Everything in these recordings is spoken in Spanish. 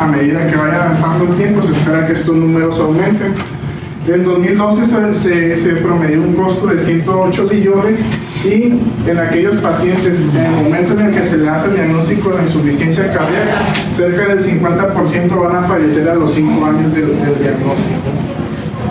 A medida que vaya avanzando el tiempo, se espera que estos números aumenten. En 2012 se promedió un costo de 108 billones y en aquellos pacientes, en el momento en el que se le hace el diagnóstico de insuficiencia cardíaca, cerca del 50% van a fallecer a los 5 años del diagnóstico.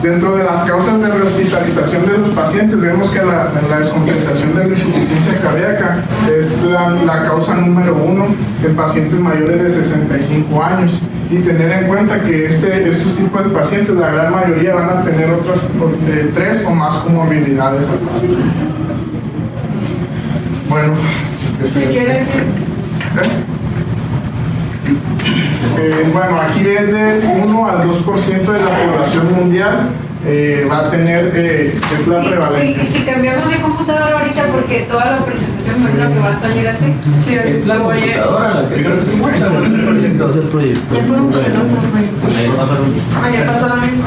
Dentro de las causas de rehospitalización de los pacientes, vemos que la descompensación de la insuficiencia cardíaca es la causa número 1 en pacientes mayores de 65 años. Y tener en cuenta que estos tipos de pacientes, la gran mayoría van a tener otras 3 o más comorbilidades. Bueno, bueno, aquí es de 1 al 2% de la población mundial va a tener, es la prevalencia. Y si cambiamos de computadora ahorita, porque toda la presentación me imagino que va a salir así. Sí, es la computadora la que está haciendo el proyecto. Ya fueron con el otro proyecto. Ya pasó la misma.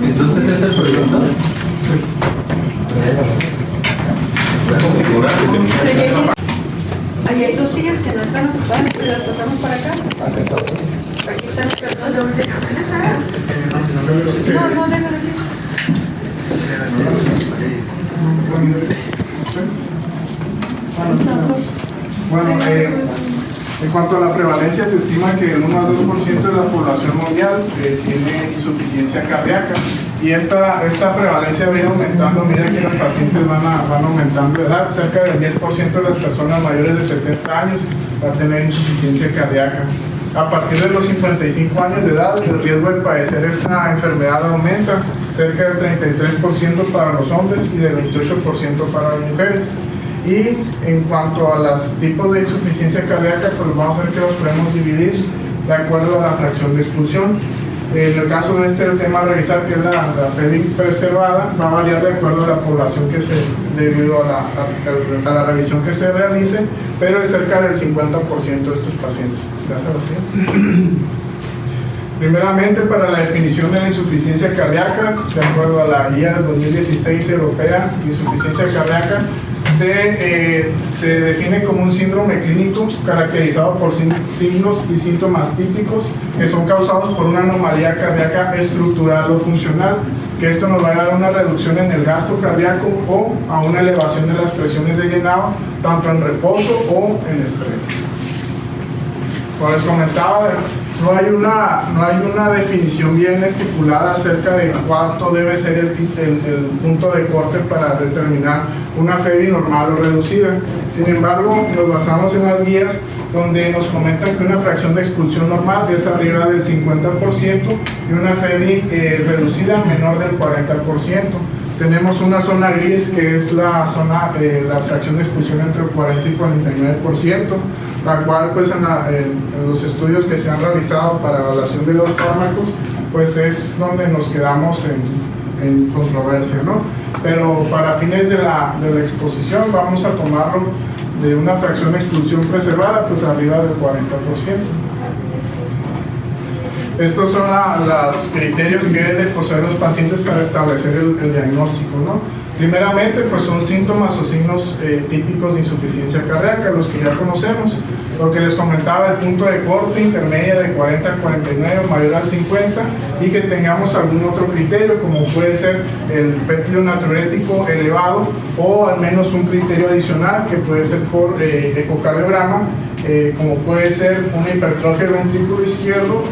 Entonces es el proyecto. Ahí hay 2 sillas que no están ocupadas, las pasamos para acá. Aquí están las personas. No, déjalo aquí. Bueno, en cuanto a la prevalencia, se estima que el 1 al 2% de la población mundial tiene insuficiencia cardíaca, y esta prevalencia viene aumentando a medida que los pacientes van aumentando de edad. Cerca del 10% de las personas mayores de 70 años va a tener insuficiencia cardíaca. A partir de los 55 años de edad, el riesgo de padecer esta enfermedad aumenta, cerca del 33% para los hombres y del 28% para las mujeres. Y en cuanto a los tipos de insuficiencia cardíaca, pues vamos a ver que los podemos dividir de acuerdo a la fracción de expulsión. En el caso de el tema a revisar, que es la FEBI preservada, va a variar de acuerdo a la población debido a la revisión que se realice, pero es cerca del 50% de estos pacientes. Primeramente, para la definición de la insuficiencia cardíaca, de acuerdo a la guía del 2016 europea de insuficiencia cardíaca, se define como un síndrome clínico caracterizado por signos y síntomas típicos que son causados por una anomalía cardíaca estructural o funcional, que esto nos va a dar una reducción en el gasto cardíaco o a una elevación de las presiones de llenado, tanto en reposo o en estrés. Como les comentaba, no hay una definición bien estipulada acerca de cuánto debe ser el punto de corte para determinar una FEBI normal o reducida. Sin embargo, nos basamos en las guías donde nos comentan que una fracción de expulsión normal es arriba del 50% y una FEBI reducida menor del 40%. Tenemos una zona gris que es la fracción de expulsión entre el 40 y 49%, la cual pues en los estudios que se han realizado para evaluación de los fármacos, pues es donde nos quedamos en controversia, ¿no? Pero para fines de la exposición vamos a tomarlo de una fracción de expulsión preservada, pues arriba del 40%. Estos son los criterios que deben poseer los pacientes para establecer el diagnóstico, ¿no? Primeramente, pues son síntomas o signos típicos de insuficiencia cardíaca, los que ya conocemos. Lo que les comentaba, el punto de corte intermedia de 40 a 49, mayor al 50, y que tengamos algún otro criterio, como puede ser el péptido natriurético elevado, o al menos un criterio adicional, que puede ser por ecocardiograma, como puede ser una hipertrofia del ventrículo izquierdo,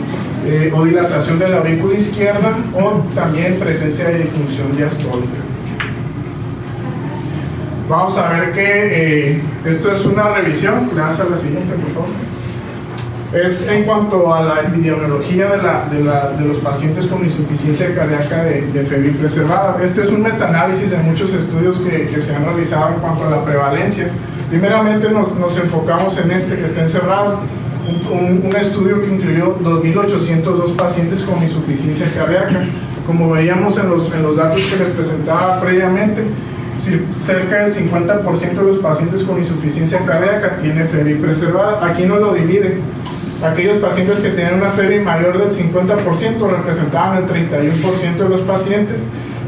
o dilatación de la aurícula izquierda, o también presencia de disfunción diastólica. Vamos a ver que esto es una revisión. Gracias a la siguiente, por favor. Es en cuanto a la epidemiología de los pacientes con insuficiencia cardíaca de FEBI preservada. Este es un metaanálisis de muchos estudios que se han realizado en cuanto a la prevalencia. Primeramente nos enfocamos en este que está encerrado, un estudio que incluyó 2.802 pacientes con insuficiencia cardíaca. Como veíamos en los datos que les presentaba previamente, cerca del 50% de los pacientes con insuficiencia cardíaca tiene FEBI preservada. Aquí no lo divide. Aquellos pacientes que tenían una FEBI mayor del 50% representaban el 31% de los pacientes,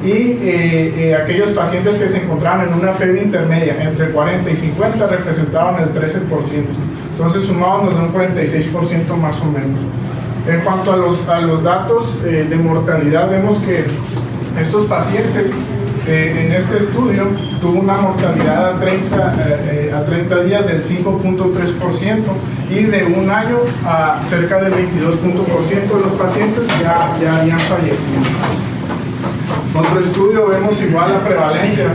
y aquellos pacientes que se encontraban en una FEBI intermedia entre 40 y 50 representaban el 13%. Entonces, sumados nos da un 46% más o menos. En cuanto a los datos de mortalidad, vemos que estos pacientes en este estudio tuvo una mortalidad a 30 días del 5.3% y de un año a cerca del 22% de los pacientes ya habían fallecido. Otro estudio vemos igual la prevalencia,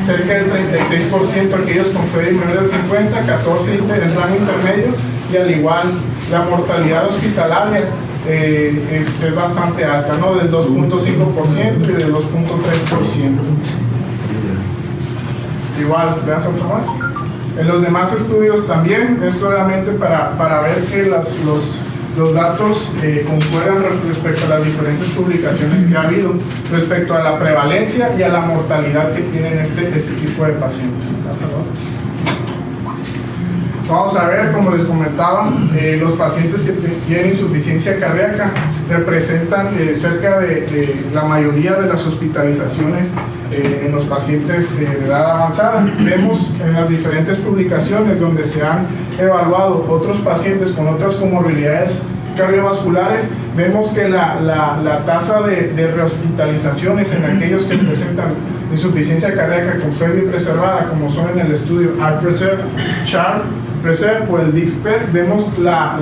cerca del 36% aquellos con FEDI menor del 50, 14 en rango intermedio, y al igual la mortalidad hospitalaria es bastante alta, ¿no? Del 2.5% y del 2.3%. Igual, veas otro más. En los demás estudios también es solamente para ver que los datos concuerdan respecto a las diferentes publicaciones que ha habido respecto a la prevalencia y a la mortalidad que tienen este tipo de pacientes. Vamos a ver, como les comentaba, los pacientes que tienen insuficiencia cardíaca representan cerca de la mayoría de las hospitalizaciones en los pacientes de edad avanzada. Vemos en las diferentes publicaciones donde se han evaluado otros pacientes con otras comorbilidades cardiovasculares, vemos que la tasa de rehospitalizaciones en aquellos que presentan insuficiencia cardíaca con FEBI preservada, como son en el estudio ARC-PRESERVE, CHART-PRESERVE o el DIC-PET, vemos la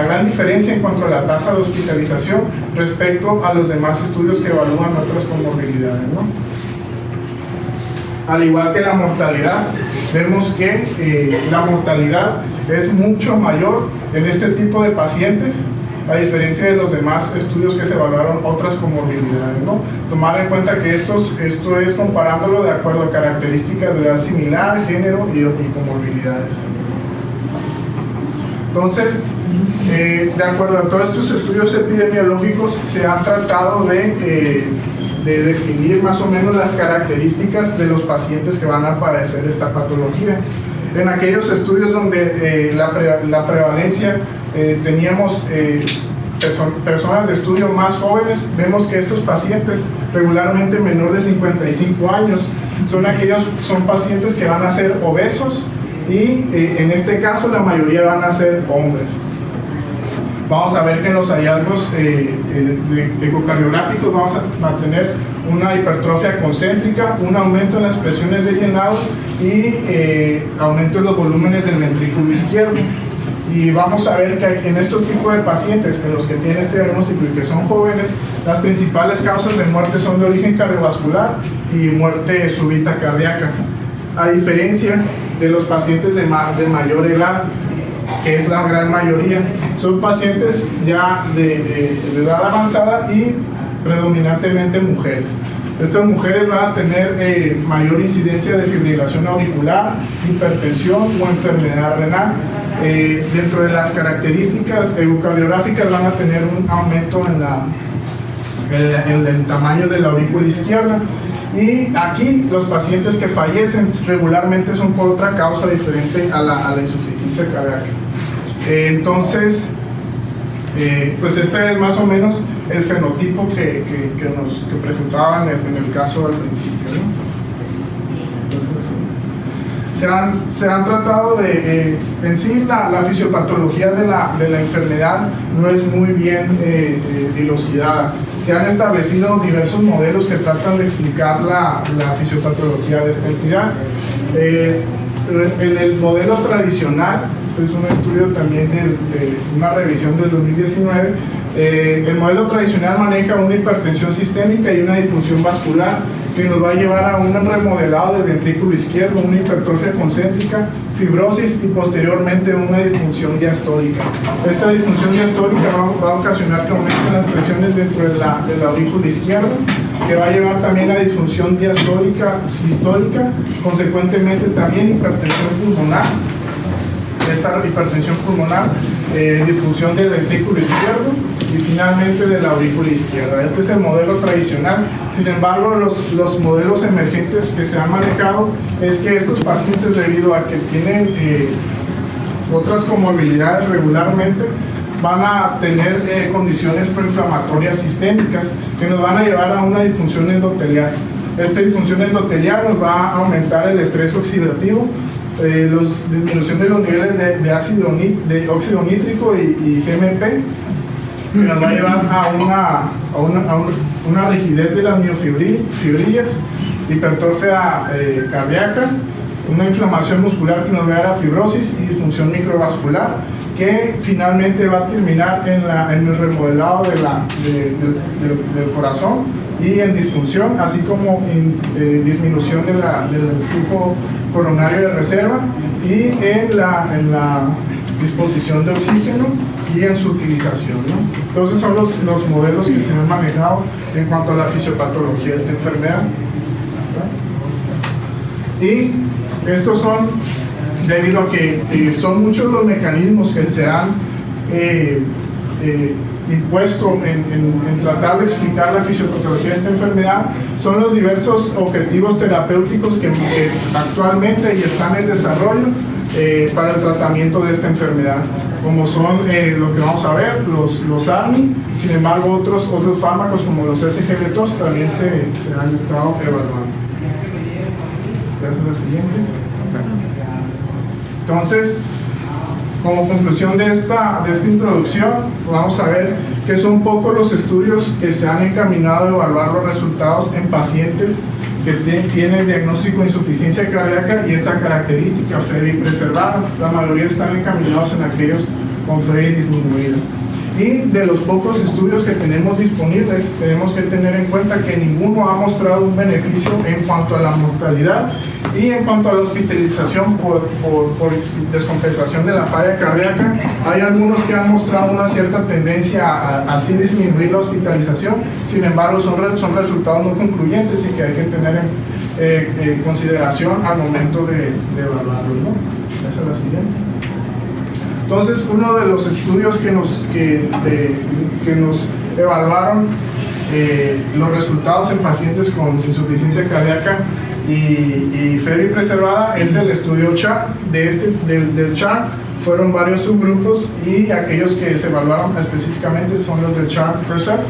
gran diferencia en cuanto a la tasa de hospitalización respecto a los demás estudios que evalúan otras comorbilidades, ¿no? Al igual que la mortalidad, vemos que la mortalidad es mucho mayor en este tipo de pacientes, a diferencia de los demás estudios que se evaluaron otras comorbilidades, ¿no? Tomar en cuenta que esto es comparándolo de acuerdo a características de edad similar, género y comorbilidades. Entonces, de acuerdo a todos estos estudios epidemiológicos, se han tratado de definir más o menos las características de los pacientes que van a padecer esta patología. En aquellos estudios donde la prevalencia teníamos personas de estudio más jóvenes, vemos que estos pacientes, regularmente menor de 55 años, son pacientes que van a ser obesos y en este caso la mayoría van a ser hombres. Vamos a ver que en los hallazgos ecocardiográficos vamos a tener una hipertrofia concéntrica, un aumento en las presiones de llenado y aumento en los volúmenes del ventrículo izquierdo. Y vamos a ver que en estos tipos de pacientes, en los que tienen este diagnóstico y que son jóvenes, las principales causas de muerte son de origen cardiovascular y muerte súbita cardíaca, a diferencia de los pacientes de mayor edad, que es la gran mayoría. Son pacientes ya de edad avanzada y predominantemente mujeres. Estas mujeres van a tener mayor incidencia de fibrilación auricular, hipertensión o enfermedad renal. Dentro de las características ecocardiográficas van a tener un aumento en el tamaño de la aurícula izquierda. Y aquí los pacientes que fallecen regularmente son por otra causa diferente a la insuficiencia cardíaca. Entonces, pues este es más o menos el fenotipo que presentaban en el caso al principio, ¿no? Se han tratado en sí la fisiopatología de la enfermedad no es muy bien dilucidada. Se han establecido diversos modelos que tratan de explicar la fisiopatología de esta entidad. En el modelo tradicional, este es un estudio también de una revisión del 2019, el modelo tradicional maneja una hipertensión sistémica y una disfunción vascular que nos va a llevar a un remodelado del ventrículo izquierdo, una hipertrofia concéntrica, fibrosis y posteriormente una disfunción diastólica. Esta disfunción diastólica va a ocasionar que aumenten las presiones dentro de la aurícula izquierda, que va a llevar también a disfunción diastólica, sistólica, consecuentemente también hipertensión pulmonar. Esta hipertensión pulmonar, disfunción del ventrículo izquierdo y finalmente de la aurícula izquierda. Este es el modelo tradicional. Sin embargo, los modelos emergentes que se han manejado es que estos pacientes, debido a que tienen otras comorbilidades regularmente, van a tener condiciones proinflamatorias sistémicas que nos van a llevar a una disfunción endotelial. Esta disfunción endotelial nos va a aumentar el estrés oxidativo, disminución de los niveles de óxido nítrico y GMP, que nos va a llevar a una rigidez de las miofibrillas, hipertrofia cardíaca, una inflamación muscular que nos va a dar a fibrosis y disfunción microvascular, que finalmente va a terminar en el remodelado del corazón y en disfunción, así como en disminución del flujo coronario de reserva y en la disposición de oxígeno y en su utilización, ¿no? Entonces son los modelos que se han manejado en cuanto a la fisiopatología de esta enfermedad, ¿no? Y estos son debido a que son muchos los mecanismos que se han impuesto en tratar de explicar la fisiopatología de esta enfermedad. Son los diversos objetivos terapéuticos que actualmente y están en desarrollo para el tratamiento de esta enfermedad, como son lo que vamos a ver, los ARNI. Sin embargo, otros fármacos como los SGLT2 también se han estado evaluando. La siguiente. Entonces, como conclusión de esta introducción, vamos a ver qué son un poco los estudios que se han encaminado a evaluar los resultados en pacientes que tienen diagnóstico de insuficiencia cardíaca y esta característica FEBI preservada. La mayoría están encaminados en aquellos con FEBI disminuido. Y de los pocos estudios que tenemos disponibles, tenemos que tener en cuenta que ninguno ha mostrado un beneficio en cuanto a la mortalidad y en cuanto a la hospitalización por descompensación de la falla cardíaca. Hay algunos que han mostrado una cierta tendencia a así disminuir la hospitalización. Sin embargo, son resultados no concluyentes y que hay que tener en consideración al momento de evaluarlos, ¿no? Esa es la siguiente. Entonces, uno de los estudios que nos evaluaron los resultados en pacientes con insuficiencia cardíaca y FEBI preservada es el estudio CHART. Del CHART fueron varios subgrupos y aquellos que se evaluaron específicamente son los del CHART Preserve.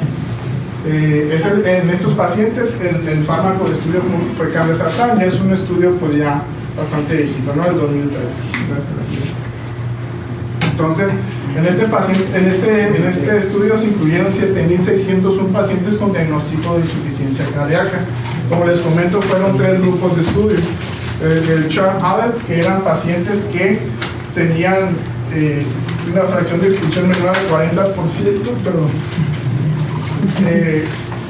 En estos pacientes el fármaco de estudio fue candesartán, y es un estudio pues ya bastante viejito, ¿no? Del 2003. Entonces, en este estudio se incluyeron 7.601 pacientes con diagnóstico de insuficiencia cardíaca. Como les comento, fueron 3 grupos de estudio. El CHART-ADET, que eran pacientes que tenían una fracción de exclusión menor al 40%,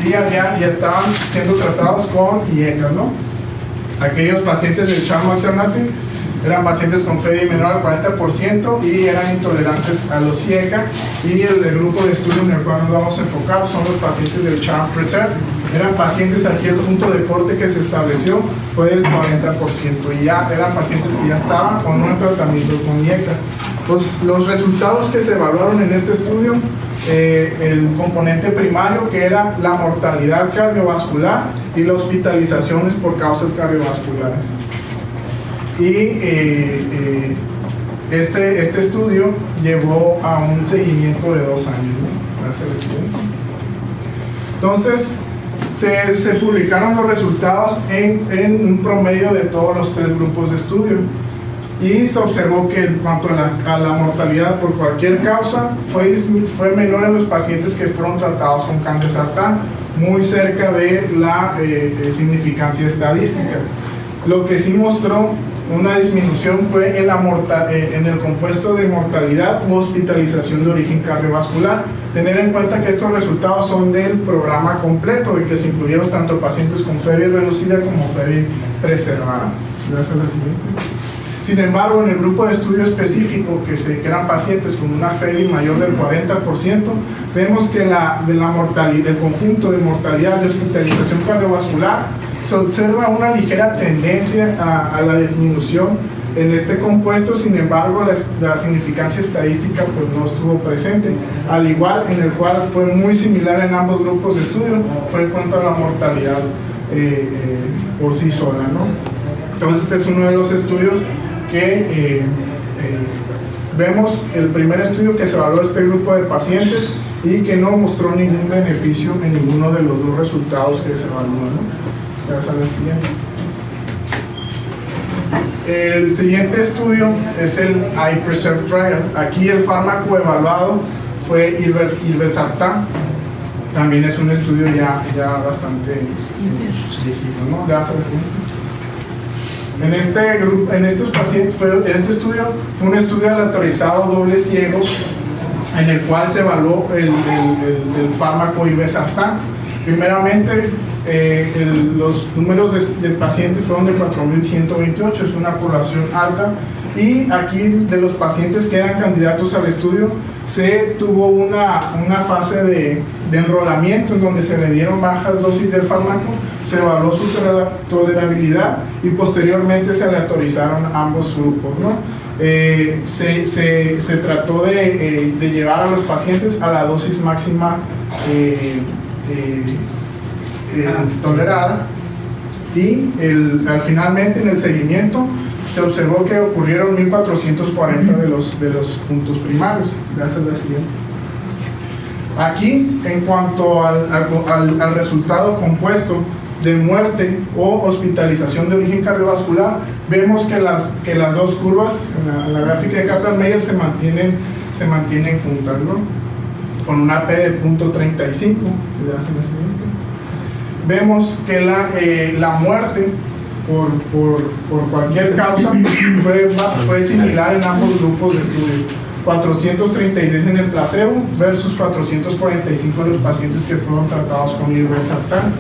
y ya estaban siendo tratados con IECA, ¿no? Aquellos pacientes del CHART Alternative eran pacientes con FEBI menor al 40% y eran intolerantes a los IECA, y el grupo de estudio en el cual nos vamos a enfocar son los pacientes del CHART Preserve. Eran pacientes aquí el punto de corte que se estableció fue del 40%, y ya eran pacientes que ya estaban con un tratamiento con IECA. Los resultados que se evaluaron en este estudio, el componente primario, que era la mortalidad cardiovascular y las hospitalizaciones por causas cardiovasculares. Y este estudio llevó a un seguimiento de 2 años, ¿no? Gracias. Entonces se publicaron los resultados en un promedio de todos los 3 grupos de estudio, y se observó que en cuanto a la mortalidad por cualquier causa fue menor en los pacientes que fueron tratados con candesartán, muy cerca de la significancia estadística. Lo que sí mostró una disminución fue en el compuesto de mortalidad u hospitalización de origen cardiovascular. Tener en cuenta que estos resultados son del programa completo, y que se incluyeron tanto pacientes con FEBI reducida como FEBI preservada. Gracias. La siguiente. Sin embargo, en el grupo de estudio específico, que eran pacientes con una FEBI mayor del 40%, vemos que el conjunto de mortalidad y hospitalización cardiovascular se observa una ligera tendencia a la disminución en este compuesto. Sin embargo, la significancia estadística pues no estuvo presente, al igual en el cual fue muy similar en ambos grupos de estudio, fue en cuanto a la mortalidad por sí sola, ¿no? Entonces este es uno de los estudios que vemos, el primer estudio que se evaluó este grupo de pacientes y que no mostró ningún beneficio en ninguno de los 2 resultados que se evaluaron, ¿no? Gracias. La siguiente. El siguiente estudio es el iPreserve Trial. Aquí el fármaco evaluado fue irbesartán. También es un estudio ya bastante viejito, ¿no? Le hace la siguiente. En estos pacientes, este estudio fue un estudio aleatorizado doble ciego en el cual se evaluó el fármaco irbesartán. Primeramente, los números de pacientes fueron de 4.128, es una población alta, y aquí de los pacientes que eran candidatos al estudio se tuvo una fase de enrolamiento en donde se le dieron bajas dosis del fármaco, se evaluó su tolerabilidad y posteriormente se aleatorizaron ambos grupos, ¿no? Se trató de llevar a los pacientes a la dosis máxima tolerada, y finalmente en el seguimiento se observó que ocurrieron 1440 de los puntos primarios. Gracias, la siguiente. Aquí, en cuanto al resultado compuesto de muerte o hospitalización de origen cardiovascular, vemos que las dos curvas en la gráfica de Kaplan-Meier se mantienen juntas, ¿no? Con una P de 0.35. Vemos que la muerte por cualquier causa fue similar en ambos grupos de estudio. 436 en el placebo versus 445 en los pacientes que fueron tratados con irbesartán.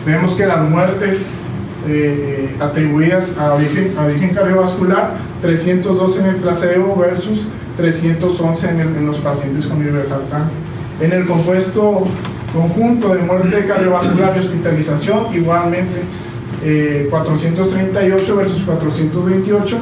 Vemos que las muertes atribuidas a origen cardiovascular, 302 en el placebo versus 311 en los pacientes con irbesartán. En el compuesto conjunto de muerte cardiovascular y hospitalización, igualmente 438 versus 428,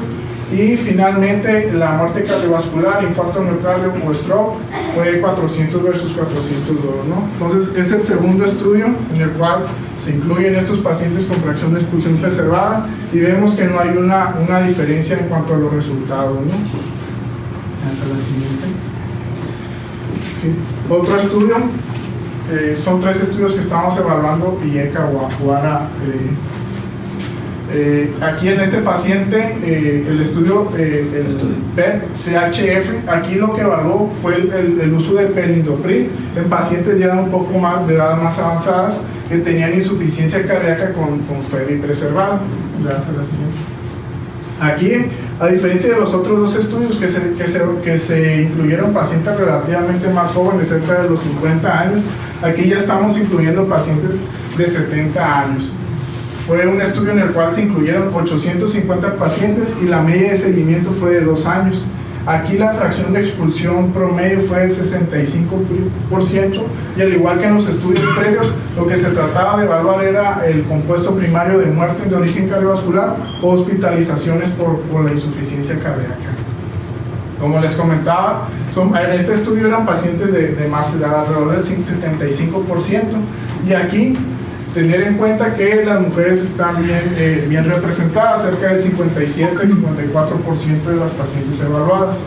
y finalmente la muerte cardiovascular, infarto miocardio o stroke fue 400 versus 402, ¿no? Entonces es el segundo estudio en el cual se incluyen estos pacientes con fracción de expulsión preservada y vemos que no hay una diferencia en cuanto a los resultados, ¿no? Hasta la siguiente. Okay. Otro estudio, son 3 estudios que estamos evaluando, Villeca, Guara. Aquí en este paciente, el estudio PET-CHF, aquí lo que evaluó fue el uso de perindopril en pacientes ya de un poco más de edad más avanzadas que tenían insuficiencia cardíaca con FEBI preservado. Aquí, a diferencia de los otros 2 estudios que se incluyeron pacientes relativamente más jóvenes, cerca de los 50 años, aquí ya estamos incluyendo pacientes de 70 años. Fue un estudio en el cual se incluyeron 850 pacientes y la media de seguimiento fue de 2 años. Aquí la fracción de expulsión promedio fue del 65%, y al igual que en los estudios previos, lo que se trataba de evaluar era el compuesto primario de muerte de origen cardiovascular o hospitalizaciones por la insuficiencia cardíaca. Como les comentaba, en este estudio eran pacientes de más edad, alrededor del 75%, y aquí tener en cuenta que las mujeres están bien representadas, cerca del 57 y 54% de las pacientes evaluadas.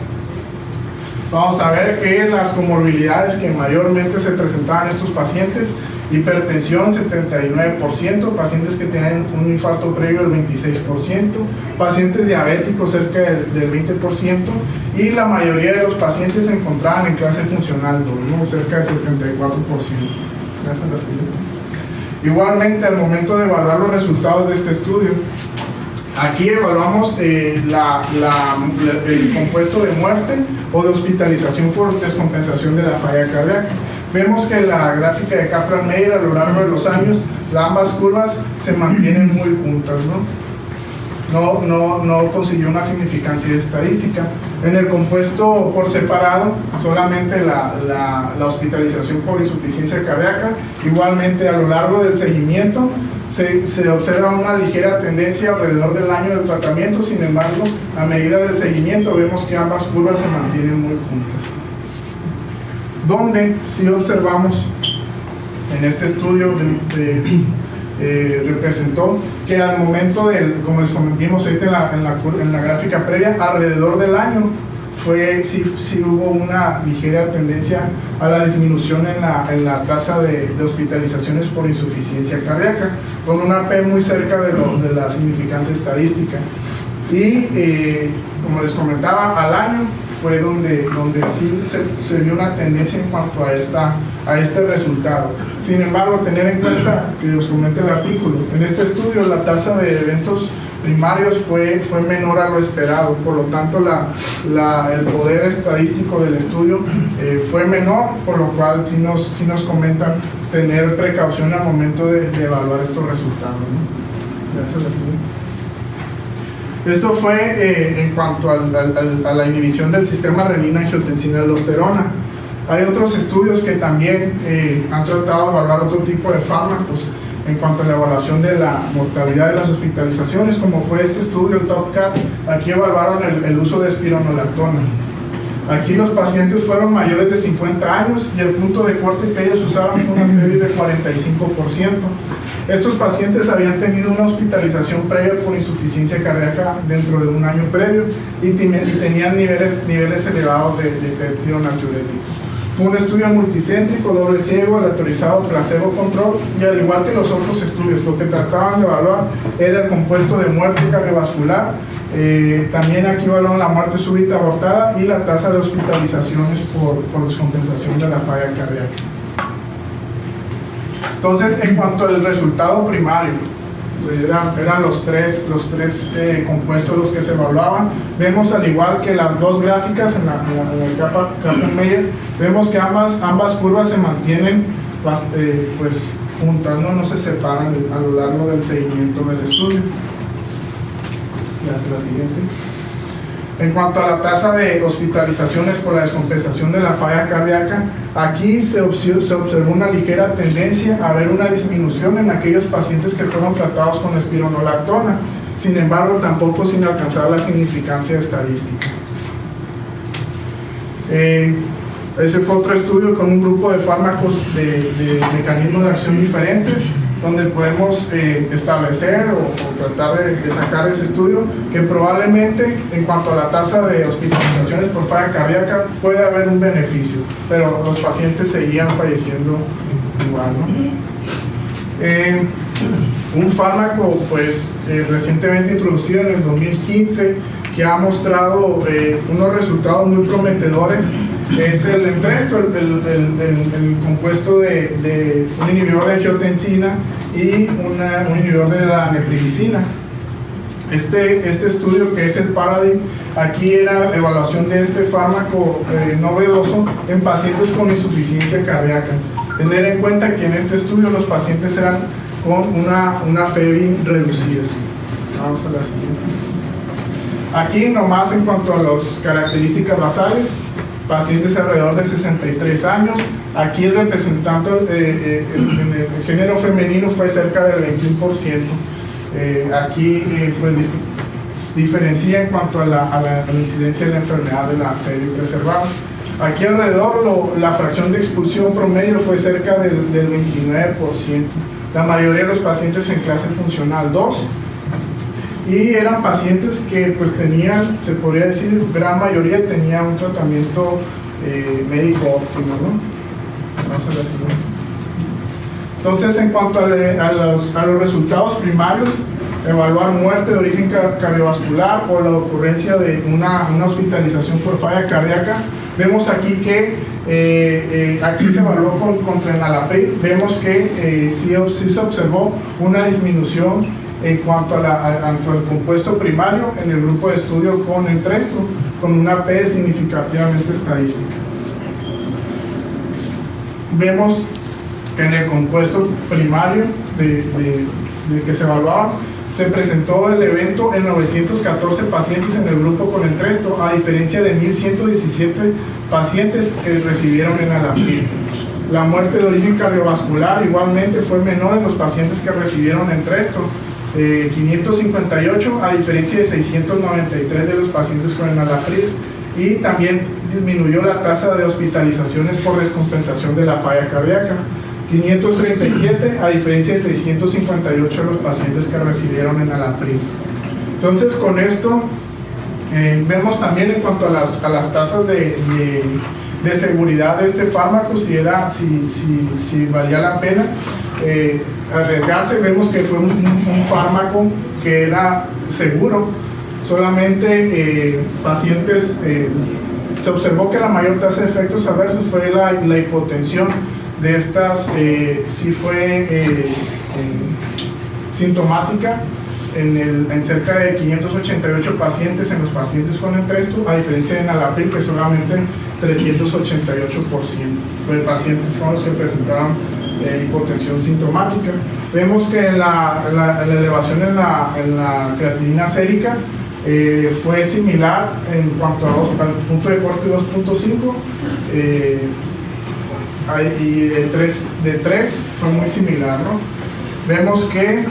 Vamos a ver que las comorbilidades que mayormente se presentaban en estos pacientes: hipertensión 79%, pacientes que tenían un infarto previo el 26%, pacientes diabéticos cerca del 20%, y la mayoría de los pacientes se encontraban en clase funcional 2, ¿no? Cerca del 74%. Gracias, la siguiente. Igualmente, al momento de evaluar los resultados de este estudio, aquí evaluamos el compuesto de muerte o de hospitalización por descompensación de la falla cardíaca. Vemos que la gráfica de Kaplan-Meier, a lo largo de los años, ambas curvas se mantienen muy juntas, ¿no? No consiguió una significancia estadística. En el compuesto por separado, solamente la hospitalización por insuficiencia cardíaca. Igualmente, a lo largo del seguimiento se observa una ligera tendencia alrededor del año del tratamiento. Sin embargo, a medida del seguimiento vemos que ambas curvas se mantienen muy juntas. Donde sí observamos en este estudio representó que al momento como les vimos ahorita en la gráfica previa, alrededor del año sí hubo una ligera tendencia a la disminución en la tasa de hospitalizaciones por insuficiencia cardíaca, con una P muy cerca de la significancia estadística. Y como les comentaba, al año fue donde sí se vio una tendencia en cuanto a este resultado. Sin embargo, tener en cuenta, que os comenta el artículo, en este estudio la tasa de eventos primarios fue menor a lo esperado, por lo tanto el poder estadístico del estudio fue menor, por lo cual sí nos comentan tener precaución al momento de evaluar estos resultados, ¿no? Gracias, la siguiente. Esto fue en cuanto a la inhibición del sistema renina-angiotensina-aldosterona. Hay otros estudios que también han tratado de evaluar otro tipo de fármacos en cuanto a la evaluación de la mortalidad de las hospitalizaciones, como fue este estudio, el TOPCAT. Aquí evaluaron el uso de espironolactona. Aquí los pacientes fueron mayores de 50 años y el punto de corte que ellos usaron fue una FEBI de 45%. Estos pacientes habían tenido una hospitalización previa por insuficiencia cardíaca dentro de un año previo y tenían niveles elevados de péptido natriurético. Fue un estudio multicéntrico, doble ciego, aleatorizado, placebo control, y al igual que los otros estudios, lo que trataban de evaluar era el compuesto de muerte cardiovascular. También aquí evaluaron la muerte súbita abortada y la tasa de hospitalizaciones por descompensación de la falla cardíaca. Entonces, en cuanto al resultado primario, eran los tres compuestos los que se evaluaban. Vemos, al igual que las dos gráficas en la Kaplan-Meier, vemos que ambas curvas se mantienen pues juntas, no se separan a lo largo del seguimiento del estudio. La siguiente. En cuanto a la tasa de hospitalizaciones por la descompensación de la falla cardíaca, aquí se observó una ligera tendencia a ver una disminución en aquellos pacientes que fueron tratados con espironolactona. Sin embargo, tampoco sin alcanzar la significancia estadística. Ese fue otro estudio con un grupo de fármacos de mecanismos de acción diferentes, donde podemos establecer o tratar de sacar ese estudio que probablemente en cuanto a la tasa de hospitalizaciones por falla cardíaca puede haber un beneficio, pero los pacientes seguían falleciendo igual, ¿no? Un fármaco pues recientemente introducido en el 2015 que ha mostrado unos resultados muy prometedores es el Entresto, el compuesto de un inhibidor de angiotensina y un inhibidor de la neprilicina. Este estudio, que es el Paradigm, aquí era evaluación de este fármaco novedoso en pacientes con insuficiencia cardíaca. Tener en cuenta que en este estudio los pacientes eran con una FEBI reducida. Vamos a la siguiente. Aquí nomás en cuanto a las características basales, pacientes alrededor de 63 años. Aquí el representante en el género femenino fue cerca del 21%. Aquí pues diferencia en cuanto a la incidencia de la enfermedad de la FEBI preservada. Aquí alrededor la fracción de expulsión promedio fue cerca del 29%. La mayoría de los pacientes en clase funcional 2. Y eran pacientes que pues tenían, se podría decir, gran mayoría tenía un tratamiento médico óptimo, ¿no? Vamos a la siguiente. Entonces, en cuanto a los resultados primarios, evaluar muerte de origen cardiovascular o la ocurrencia de una hospitalización por falla cardíaca, vemos aquí que aquí se evaluó contra enalapril. Vemos que sí se observó una disminución en cuanto al compuesto primario en el grupo de estudio con Entresto, con una P significativamente estadística. Vemos que en el compuesto primario de que se evaluaba, se presentó el evento en 914 pacientes en el grupo con Entresto, a diferencia de 1117 pacientes que recibieron enalapril. La muerte de origen cardiovascular igualmente fue menor en los pacientes que recibieron Entresto, 558 a diferencia de 693 de los pacientes con enalapril, y también disminuyó la tasa de hospitalizaciones por descompensación de la falla cardíaca, 537 a diferencia de 658 de los pacientes que recibieron enalapril. Entonces, con esto vemos también en cuanto a las tasas de seguridad de este fármaco, si valía la pena arriesgarse. Vemos que fue un fármaco que era seguro. Solamente pacientes Se observó que la mayor tasa de efectos adversos fue la hipotensión. De estas sí fue sintomática en cerca de 588 pacientes, en los pacientes con Entresto, a diferencia de enalapril, que solamente 388% de pacientes fueron los que presentaron hipotensión sintomática. Vemos que la elevación en la creatinina sérica fue similar en cuanto al punto de corte 2.5, y de 3 fue muy similar, ¿no? Vemos que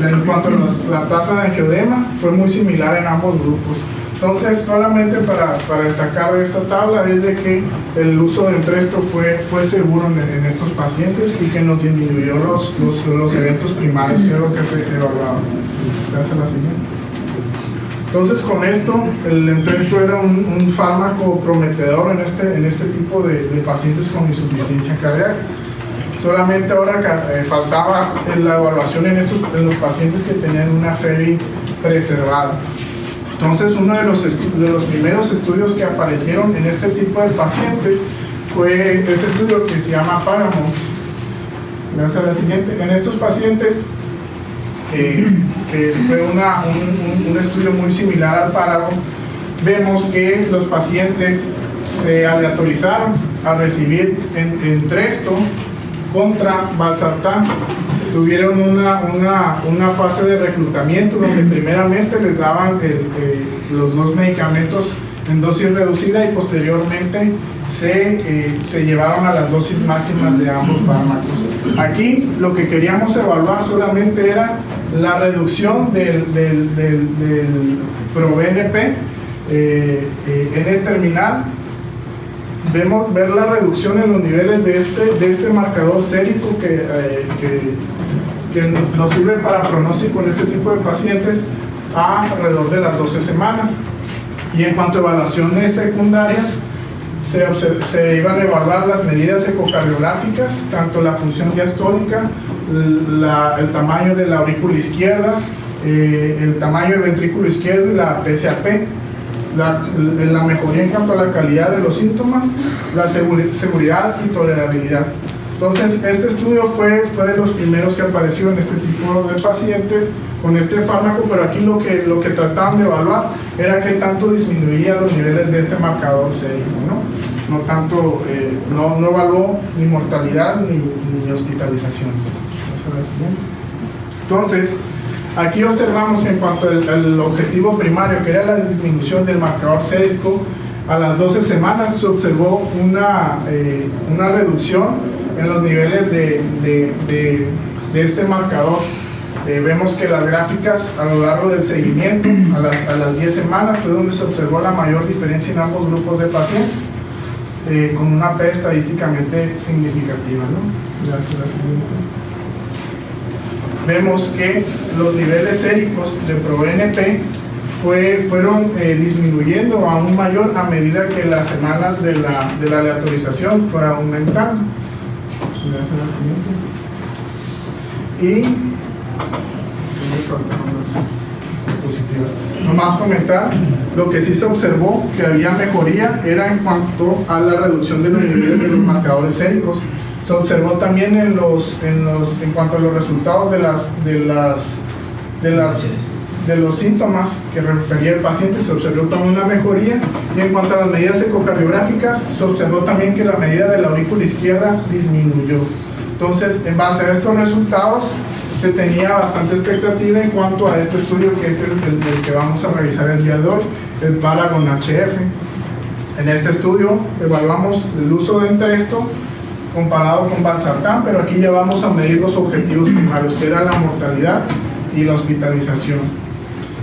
en cuanto a la tasa de angioedema fue muy similar en ambos grupos. Entonces, solamente para destacar de esta tabla es de que el uso de Entresto fue seguro en estos pacientes y que nos disminuyó los eventos primarios, que es lo que se evaluaba. Gracias a la siguiente. Entonces, con esto, el Entresto era un fármaco prometedor en este tipo de pacientes con insuficiencia cardíaca. Solamente ahora faltaba la evaluación en los pacientes que tenían una FERI preservada. Entonces, uno de los primeros estudios que aparecieron en este tipo de pacientes fue este estudio que se llama Paramount. Gracias a la siguiente. En estos pacientes, que fue un estudio muy similar al Paragon, vemos que los pacientes se aleatorizaron a recibir Entresto contra Valsartán. Tuvieron una fase de reclutamiento donde primeramente les daban los dos medicamentos en dosis reducida y posteriormente se llevaron a las dosis máximas de ambos fármacos. Aquí lo que queríamos evaluar solamente era la reducción del ProBNP N-terminal. Ver la reducción en los niveles de este marcador sérico que nos sirve para pronóstico en este tipo de pacientes alrededor de las 12 semanas. Y en cuanto a evaluaciones secundarias, se iban a evaluar las medidas ecocardiográficas, tanto la función diastólica, el tamaño de la aurícula izquierda, el tamaño del ventrículo izquierdo y la PSAP. La mejoría en cuanto a la calidad de los síntomas, la seguridad y tolerabilidad. Entonces, este estudio fue de los primeros que apareció en este tipo de pacientes con este fármaco, pero aquí lo que trataban de evaluar era qué tanto disminuía los niveles de este marcador sérico, ¿no? No tanto, no evaluó ni mortalidad ni hospitalización. Entonces, aquí observamos que en cuanto al objetivo primario, que era la disminución del marcador sérico, a las 12 semanas se observó una reducción en los niveles de este marcador. Vemos que las gráficas a lo largo del seguimiento, a las 10 semanas, fue donde se observó la mayor diferencia en ambos grupos de pacientes, con una P estadísticamente significativa, ¿no? Gracias a la siguiente. Vemos que los niveles séricos de ProBNP fueron disminuyendo aún mayor a medida que las semanas de la aleatorización fue aumentando. Y nomás comentar, lo que sí se observó que había mejoría era en cuanto a la reducción de los niveles de los marcadores séricos. Se observó también en cuanto a los resultados de los síntomas que refería el paciente, se observó también una mejoría. Y en cuanto a las medidas ecocardiográficas, se observó también que la medida de la aurícula izquierda disminuyó. Entonces, en base a estos resultados, se tenía bastante expectativa en cuanto a este estudio, que es el que vamos a revisar el día de hoy, el Paragon HF. En este estudio evaluamos el uso de Entresto comparado con Valsartán, pero aquí ya vamos a medir los objetivos primarios, que era la mortalidad y la hospitalización.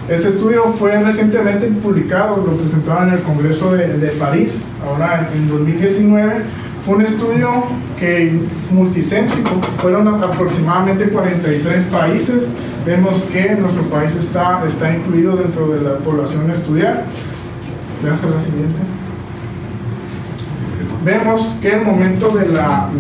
Este estudio fue recientemente publicado, lo presentaron en el Congreso de París, ahora en 2019. Fue un estudio multicéntrico, fueron aproximadamente 43 países. Vemos que nuestro país está incluido dentro de la población a estudiar. Gracias a la siguiente. Vemos que el momento de la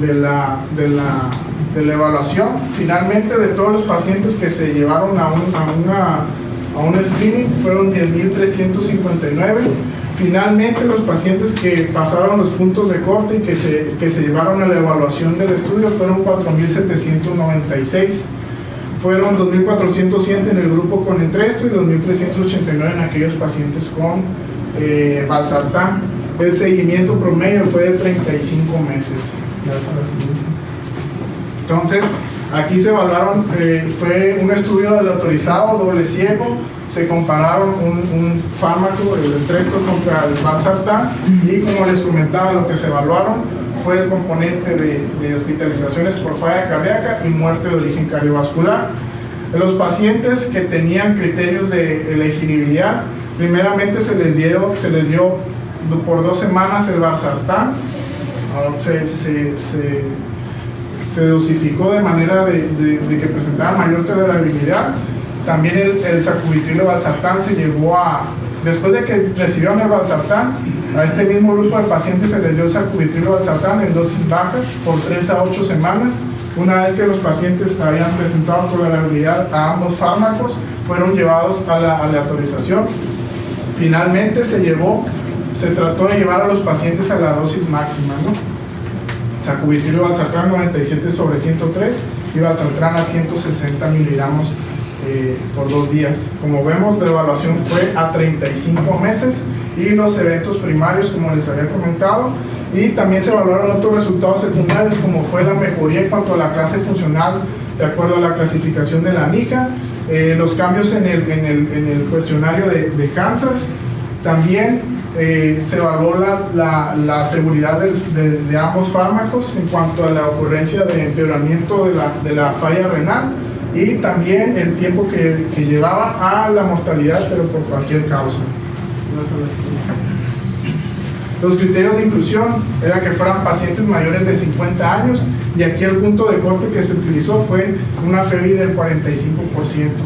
evaluación, finalmente, de todos los pacientes que se llevaron a un screening, fueron 10.359. Finalmente, los pacientes que pasaron los puntos de corte y que se llevaron a la evaluación del estudio fueron 4.796. Fueron 2.407 en el grupo con Entresto y 2.389 en aquellos pacientes con Valsartán. El seguimiento promedio fue de 35 meses. Entonces, aquí se evaluaron, fue un estudio aleatorizado, doble ciego, se compararon un fármaco, el Entresto contra el Valsartán, y como les comentaba, lo que se evaluaron fue el componente de hospitalizaciones por falla cardíaca y muerte de origen cardiovascular. De los pacientes que tenían criterios de elegibilidad, primeramente se les dio por 2 semanas el Valsartán, se dosificó de manera de que presentara mayor tolerabilidad. También el sacubitrilo Valsartán se llevó después de que recibieron el Valsartán, a este mismo grupo de pacientes se les dio el sacubitrilo Valsartán en dosis bajas por 3 a 8 semanas. Una vez que los pacientes habían presentado tolerabilidad a ambos fármacos, fueron llevados a la aleatorización. Finalmente se trató de llevar a los pacientes a la dosis máxima, ¿no? Sacubitrilo Valsartán 97/103 y Valsartán a 160 miligramos por 2 días. Como vemos, la evaluación fue a 35 meses y los eventos primarios, como les había comentado, y también se evaluaron otros resultados secundarios, como fue la mejoría en cuanto a la clase funcional de acuerdo a la clasificación de la NICA, los cambios en el cuestionario de Kansas. También se evaluó la seguridad de ambos fármacos en cuanto a la ocurrencia de empeoramiento de la falla renal, y también el tiempo que llevaba a la mortalidad, pero por cualquier causa. Los criterios de inclusión eran que fueran pacientes mayores de 50 años, y aquí el punto de corte que se utilizó fue una FEBI del 45%.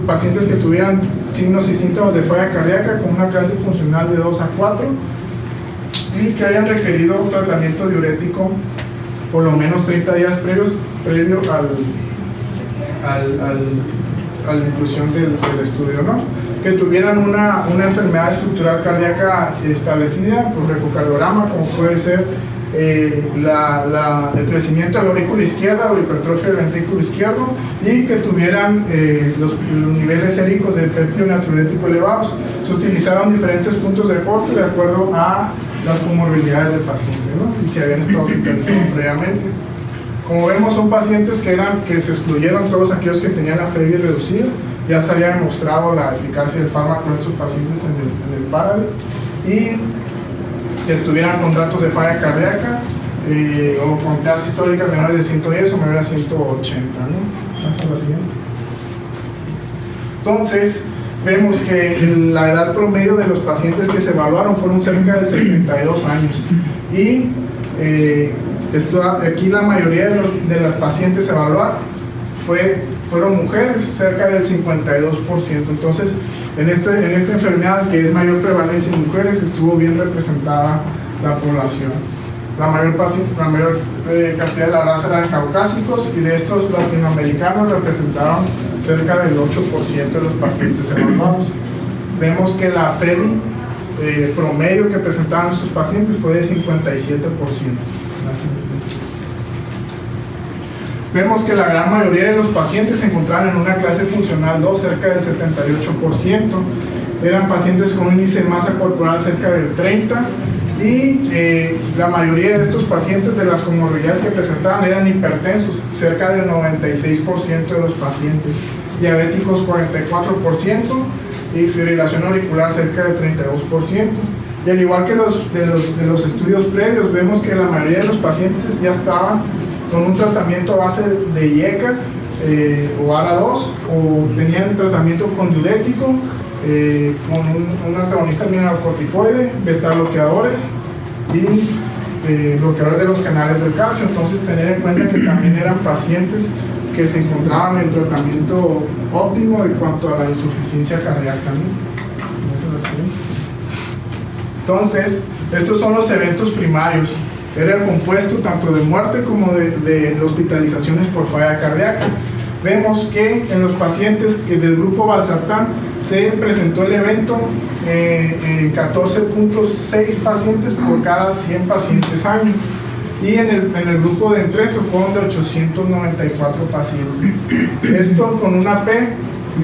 Pacientes que tuvieran signos y síntomas de falla cardíaca con una clase funcional de 2 a 4 y que hayan requerido tratamiento diurético por lo menos 30 días previo a la inclusión del estudio, ¿no? Que tuvieran una enfermedad estructural cardíaca establecida por ecocardiograma, como puede ser el crecimiento de la aurícula izquierda o hipertrofia del ventrículo izquierdo, y que tuvieran los niveles séricos de péptido natriurético elevados. Se utilizaron diferentes puntos de corte de acuerdo a las comorbilidades del paciente, ¿no? Y si habían estado hospitalizados previamente. Como vemos, son pacientes que se excluyeron todos aquellos que tenían la FEBI reducida. Ya se había demostrado la eficacia del fármaco en estos pacientes en el PARADIGM, y que estuvieran con datos de falla cardíaca o con tasas históricas menores de 110 o menores a 180, ¿no? Hasta la siguiente. Entonces, vemos que la edad promedio de los pacientes que se evaluaron fueron cerca de 72 años. Y aquí la mayoría de las pacientes evaluadas fueron mujeres, cerca del 52%. Entonces, en esta enfermedad, que es mayor prevalencia en mujeres, estuvo bien representada la población. La mayor cantidad de la raza eran caucásicos, y de estos latinoamericanos representaron cerca del 8% de los pacientes evaluados. Vemos que la FEBI promedio que presentaban estos pacientes fue de 57%. Vemos que la gran mayoría de los pacientes se encontraban en una clase funcional 2, cerca del 78%. Eran pacientes con un índice de masa corporal cerca del 30%, y la mayoría de estos pacientes, de las comorbilidades que presentaban, eran hipertensos, cerca del 96% de los pacientes, diabéticos 44%, y fibrilación auricular cerca del 32%. Y al igual que de los estudios previos, vemos que la mayoría de los pacientes ya estaban con un tratamiento a base de IECA o ARA2, o tenían tratamiento con diurético, con un antagonista mineralocorticoide, beta bloqueadores y bloqueadores de los canales del calcio. Entonces, tener en cuenta que también eran pacientes que se encontraban en tratamiento óptimo en cuanto a la insuficiencia cardíaca, ¿no? Entonces, estos son los eventos primarios. Era el compuesto tanto de muerte como de hospitalizaciones por falla cardíaca. Vemos que en los pacientes del grupo Valsartán se presentó el evento en 14.6 pacientes por cada 100 pacientes año. Y en el grupo de Entresto fueron de 894 pacientes. Esto con una P,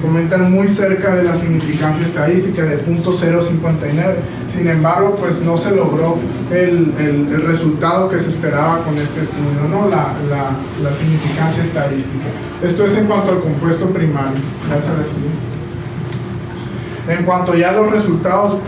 comentan, muy cerca de la significancia estadística de 0.059. Sin embargo, pues no se logró el resultado que se esperaba con este estudio, ¿no? La significancia estadística. Esto es en cuanto al compuesto primario. Gracias a la siguiente. En cuanto ya a los resultados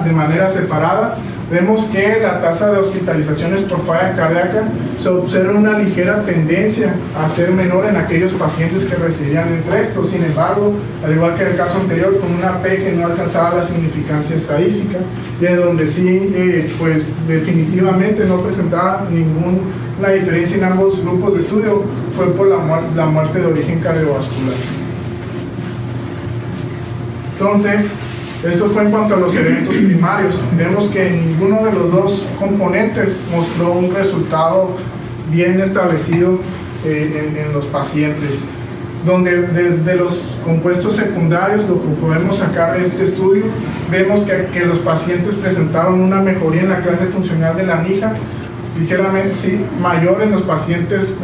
de manera separada, vemos que la tasa de hospitalizaciones por falla cardíaca se observa una ligera tendencia a ser menor en aquellos pacientes que recibían Entresto. Sin embargo, al igual que en el caso anterior, con una P que no alcanzaba la significancia estadística, y en donde sí, pues definitivamente no presentaba ninguna diferencia en ambos grupos de estudio, fue por la muerte de origen cardiovascular. Entonces, eso fue en cuanto a los eventos primarios. Vemos que ninguno de los dos componentes mostró un resultado bien establecido en los pacientes. Donde de los compuestos secundarios, lo que podemos sacar de este estudio, vemos que los pacientes presentaron una mejoría en la clase funcional de la NIJA, ligeramente sí, mayor en los pacientes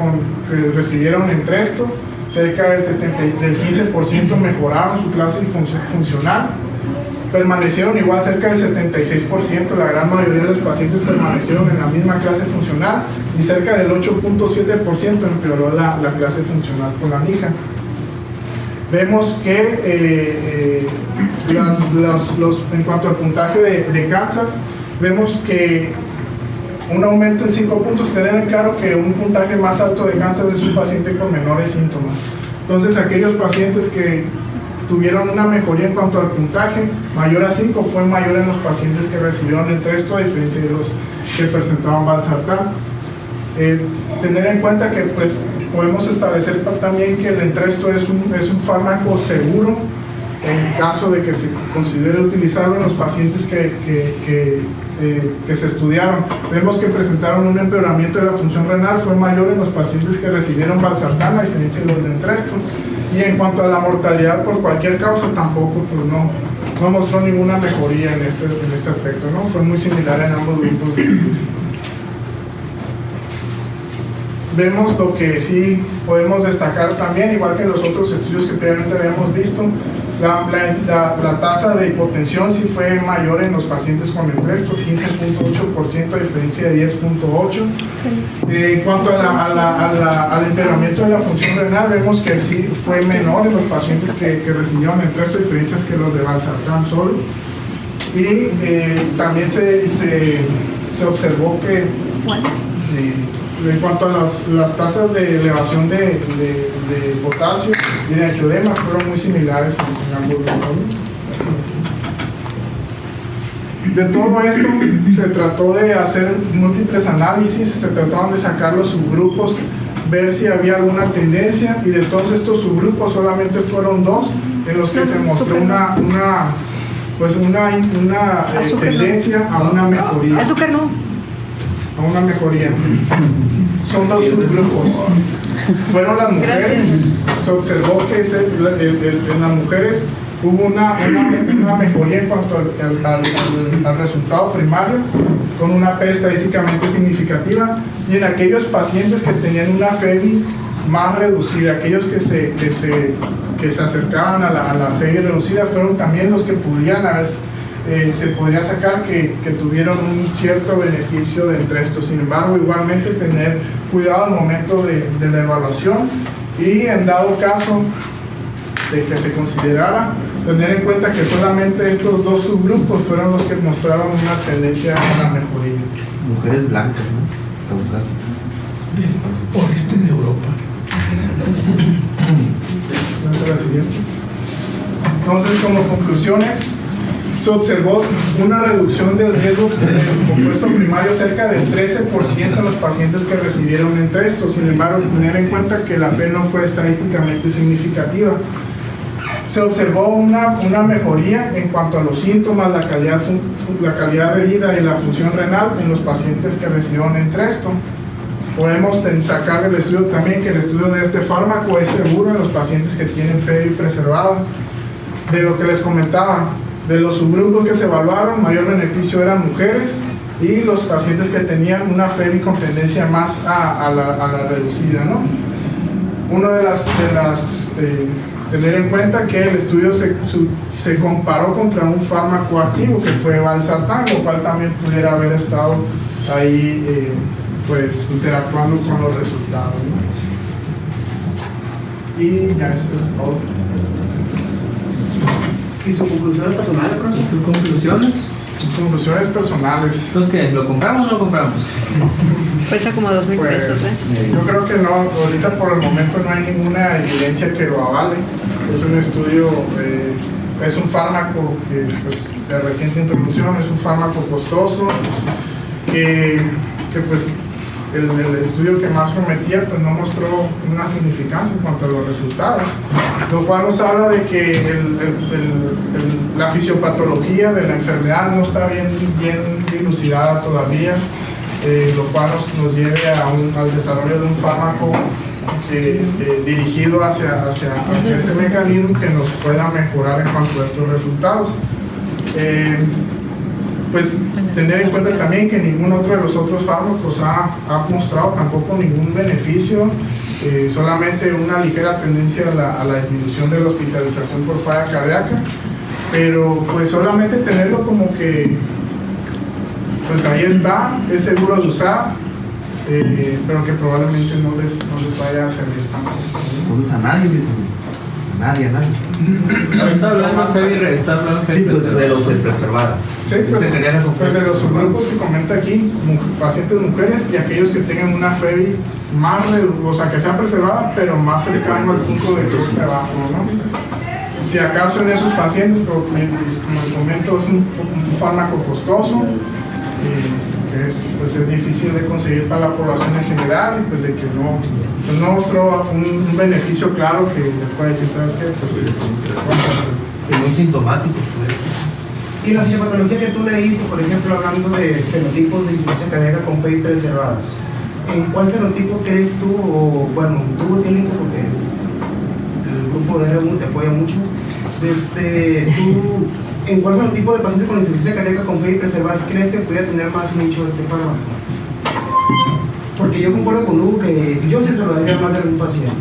que recibieron Entresto, cerca del 15% mejoraron su clase funcional. Permanecieron igual cerca del 76%, la gran mayoría de los pacientes permanecieron en la misma clase funcional y cerca del 8.7% empeoró la clase funcional por la NIJA. Vemos que en cuanto al puntaje de Kansas, vemos que un aumento en 5 puntos. Tener en claro que un puntaje más alto de Kansas es un paciente con menores síntomas. Entonces, aquellos pacientes que tuvieron una mejoría en cuanto al puntaje mayor a 5 fue mayor en los pacientes que recibieron Entresto, a diferencia de los que presentaban valsartán. Tener en cuenta que pues podemos establecer también que el Entresto es un fármaco seguro en caso de que se considere utilizarlo en los pacientes que se estudiaron. Vemos que presentaron un empeoramiento de la función renal, fue mayor en los pacientes que recibieron valsartán, a diferencia de los de Entresto. Y en cuanto a la mortalidad por cualquier causa, tampoco pues no mostró ninguna mejoría en este aspecto, ¿no? Fue muy similar en ambos grupos. Vemos lo que sí podemos destacar también, igual que en los otros estudios que previamente habíamos visto, la tasa de hipotensión sí fue mayor en los pacientes con Entresto, 15.8% a diferencia de 10.8%. En cuanto al empeoramiento de la función renal, vemos que sí fue menor en los pacientes que recibieron Entresto, a diferencias que los de valsartán solo. Y también se observó que en cuanto a las tasas de elevación de potasio y de angioedema fueron muy similares en ambos grupos. De todo esto se trató de hacer múltiples análisis, se trataron de sacar los subgrupos, ver si había alguna tendencia, y de todos estos subgrupos solamente fueron 2 en los que se mostró una tendencia a una mejoría. Azúcar no. A una mejoría. Son 2 subgrupos. Fueron las mujeres. Gracias. Se observó que en las mujeres hubo una mejoría en cuanto al resultado primario, con una P estadísticamente significativa, y en aquellos pacientes que tenían una FEBI más reducida, aquellos que se acercaban a la FEBI reducida, fueron también los que se podría sacar que tuvieron un cierto beneficio de Entresto. Sin embargo, igualmente tener cuidado al momento de la evaluación, y en dado caso de que se considerara, tener en cuenta que solamente estos 2 subgrupos fueron los que mostraron una tendencia a la mejoría. Mujeres blancas, ¿no? Del oeste de Europa. Entonces, como conclusiones, se observó una reducción del riesgo del compuesto primario cerca del 13% en los pacientes que recibieron Entresto. Sin embargo, tener en cuenta que la P no fue estadísticamente significativa. Se observó una mejoría en cuanto a los síntomas, la calidad de vida y la función renal en los pacientes que recibieron Entresto. Podemos sacar del estudio también que el estudio de este fármaco es seguro en los pacientes que tienen FEBI preservada. de lo que les comentaba, de los subgrupos que se evaluaron, mayor beneficio eran mujeres y los pacientes que tenían una FEBI con tendencia más a la reducida, ¿no? Una de las tener en cuenta que el estudio se comparó contra un fármaco activo que fue valsartán, lo cual también pudiera haber estado ahí pues interactuando con los resultados, ¿no? Y ya eso es todo. ¿Y sus conclusiones personales, profesor? ¿Tus conclusiones? Sus conclusiones personales. Entonces, ¿qué? ¿Lo compramos o no lo compramos? Cuesta como 2,000 Pues, pesos, yo creo que no, ahorita por el momento no hay ninguna evidencia que lo avale. Es un estudio, es un fármaco que, pues, de reciente introducción, es un fármaco costoso, que pues el estudio que más prometía pues no mostró una significancia en cuanto a los resultados, lo cual nos habla de que la fisiopatología de la enfermedad no está bien dilucidada todavía, lo cual nos lleve al desarrollo de un fármaco dirigido hacia ese mecanismo que nos pueda mejorar en cuanto a estos resultados. Pues tener en cuenta también que ningún otro de los otros fármacos ha mostrado tampoco ningún beneficio, solamente una ligera tendencia a la disminución de la hospitalización por falla cardíaca, pero pues solamente tenerlo como que pues ahí está, es seguro de usar, pero que probablemente no les vaya a servir tampoco. Entonces a nadie les nadie. Está hablando Sí, pues de los de preservada. Sí, pues de los subgrupos que comenta aquí, pacientes mujeres y aquellos que tengan una FEBI más, o sea, que sea preservada, pero más cercano al 5 de cruz de abajo, ¿no? Si acaso en esos pacientes, pero como les comento, es un fármaco costoso, que es difícil de conseguir para la población en general, y pues de que no mostró un beneficio claro que le puede decir, ¿sabes qué? Pues Es muy sintomático, pues. Y la fisiopatología que tú leíste, por ejemplo, hablando de fenotipos de insuficiencia cardíaca con FEBI preservadas, ¿en cuál fenotipo crees tú, o bueno, tú tienes, porque el grupo de R1 te apoya mucho, tú, ¿en cuál fenotipo de paciente con insuficiencia cardíaca con FEBI preservadas crees que pudiera tener más nicho este fármaco? Porque yo concuerdo con Hugo que yo sí se lo daría a más de algún paciente,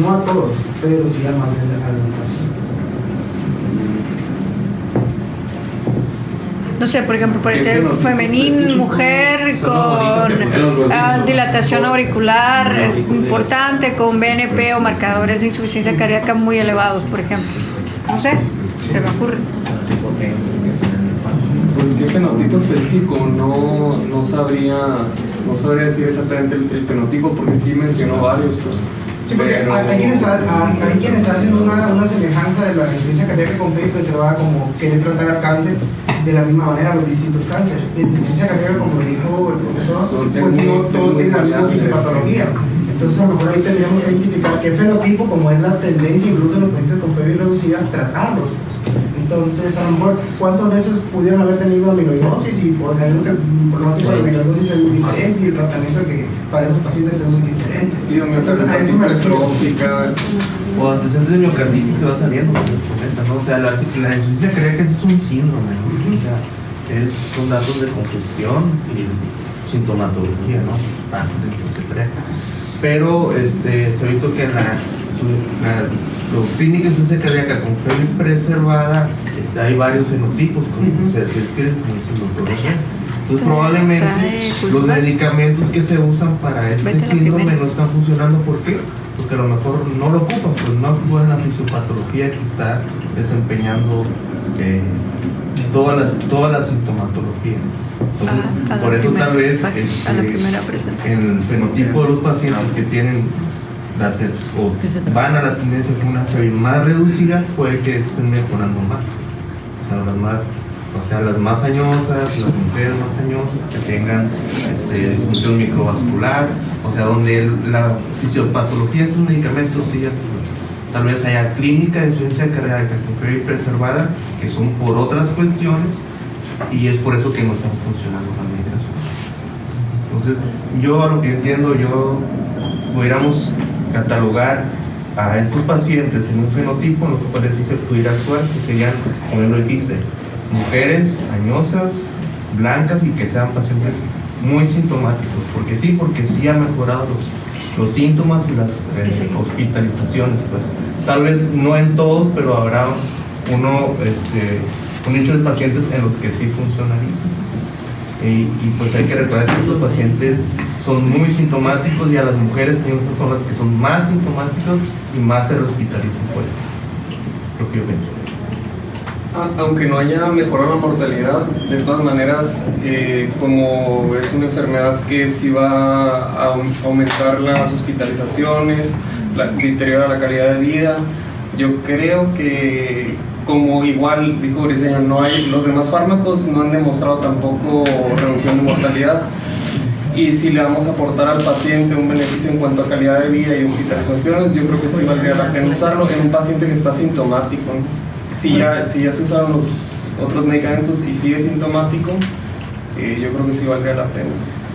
no a todos, pero sí a más de algún paciente. No sé, por ejemplo, puede ser femenil, mujer, con dilatación auricular importante, con BNP o marcadores de insuficiencia cardíaca muy elevados, por ejemplo. No sé, se me ocurre. Pues qué fenotipo específico, no sabría decir exactamente el fenotipo, porque sí mencionó varios. Sí, porque hay quienes hacen una semejanza de la insuficiencia cardíaca con FEBI preservada como querer tratar al cáncer de la misma manera los distintos cánceres. La insuficiencia cardíaca, como dijo el profesor, pues no todo tiene la misma fisiopatología. Entonces a lo mejor ahí tendríamos que identificar qué fenotipo, como es la tendencia incluso en los pacientes con FEBI reducida, tratarlos. Entonces a lo mejor cuántos de esos pudieron haber tenido amiloidosis, y pues sabemos que el pronóstico de amiloidosis es muy diferente y el tratamiento que para esos pacientes es muy diferente. Sí, entonces a eso me refiero. O antecedentes de miocarditis que va saliendo, como comenta, ¿no? O sea, la insuficiencia cardíaca es un síndrome, ¿no? O sea, son datos de congestión y sintomatología, ¿no? Pero se ha visto que en la clínica de insuficiencia cardíaca con FEBI preservada hay varios fenotipos, como se describe, como dice el doctor Roger. Entonces probablemente los medicamentos que se usan para este síndrome no están funcionando. ¿Por qué? Porque a lo mejor no lo ocupan, pues no actúa en la fisiopatología que está desempeñando toda la sintomatología. Entonces, por eso tal vez en el fenotipo de los pacientes que tienen van a la tendencia con una FEBI más reducida, puede que estén mejorando más. O sea, las más añosas, las mujeres más añosas que tengan disfunción microvascular, o sea, donde la fisiopatología de estos medicamentos sí, tal vez haya clínica de insuficiencia cardíaca con FEBI preservada, que son por otras cuestiones, y es por eso que no están funcionando las medicaciones. Entonces, yo a lo que entiendo, pudiéramos catalogar a estos pacientes en un fenotipo, en lo que parece se pudiera actuar, que serían, como lo dijiste, mujeres añosas, blancas y que sean pacientes muy sintomáticos, porque sí han mejorado los síntomas y las hospitalizaciones, pues tal vez no en todos, pero habrá un nicho de pacientes en los que sí funcionaría. Y pues hay que recordar que los pacientes son muy sintomáticos y a las mujeres son las que son más sintomáticas y más se hospitalizan, pues lo que yo pienso. Aunque no haya mejorado la mortalidad, de todas maneras, como es una enfermedad que sí va a aumentar las hospitalizaciones, deteriora la calidad de vida, yo creo que, como igual dijo Briseño, los demás fármacos no han demostrado tampoco reducción de mortalidad, y si le vamos a aportar al paciente un beneficio en cuanto a calidad de vida y hospitalizaciones, yo creo que sí valdría la pena usarlo en un paciente que está sintomático, ¿no? Si ya se usaron los otros medicamentos y sigue sintomático, yo creo que sí valdría la pena.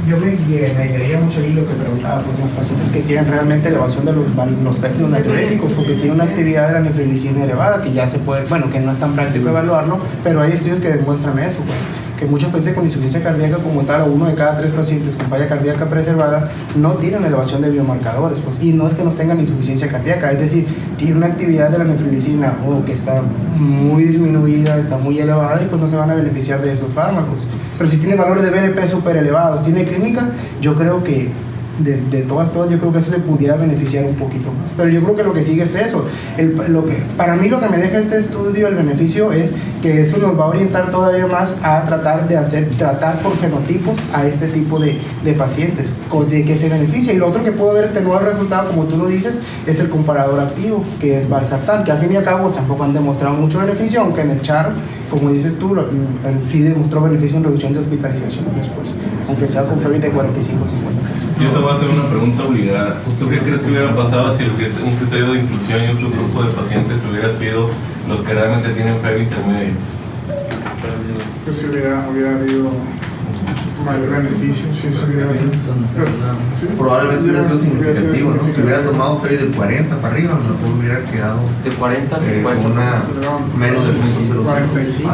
Yo me ayudaría mucho ahí lo que preguntaba, pues los pacientes que tienen realmente elevación de los péptidos natriuréticos o que tienen una actividad de la nefroglicerina elevada, que ya se puede, bueno, que no es tan práctico evaluarlo, pero hay estudios que demuestran eso, pues, que muchos pacientes con insuficiencia cardíaca como tal, o 1 de cada 3 pacientes con falla cardíaca preservada, no tienen elevación de biomarcadores, pues, y no es que no tengan insuficiencia cardíaca, es decir, tiene una actividad de la nefroglicerina o que está muy disminuida, está muy elevada, y pues no se van a beneficiar de esos fármacos. Pero si tiene valores de BNP súper elevados, tiene clínica, yo creo que de todas, yo creo que eso se pudiera beneficiar un poquito más. Pero yo creo que lo que sigue es eso. Para mí lo que me deja este estudio, el beneficio, es que eso nos va a orientar todavía más a tratar por fenotipos a este tipo de pacientes, de que se beneficia. Y lo otro que puede haber tenido el resultado, como tú lo dices, es el comparador activo, que es valsartán, que al fin y al cabo tampoco han demostrado mucho beneficio, aunque en el CHARO, como dices tú, sí demostró beneficio en reducción de hospitalización después, aunque sea con FEBI de 45-50. Yo te voy a hacer una pregunta obligada. ¿Tú qué crees que hubiera pasado si un criterio de inclusión y otro grupo de pacientes hubiera sido los que realmente tienen FEBI intermedio? Pues si hubiera habido mayor beneficio, si eso hubiera ¿sí? Probablemente hubiera sido significativo, ¿no? Si hubiera tomado FEBI de 40 para arriba, a lo mejor hubiera quedado de 40 a 50, menos de 45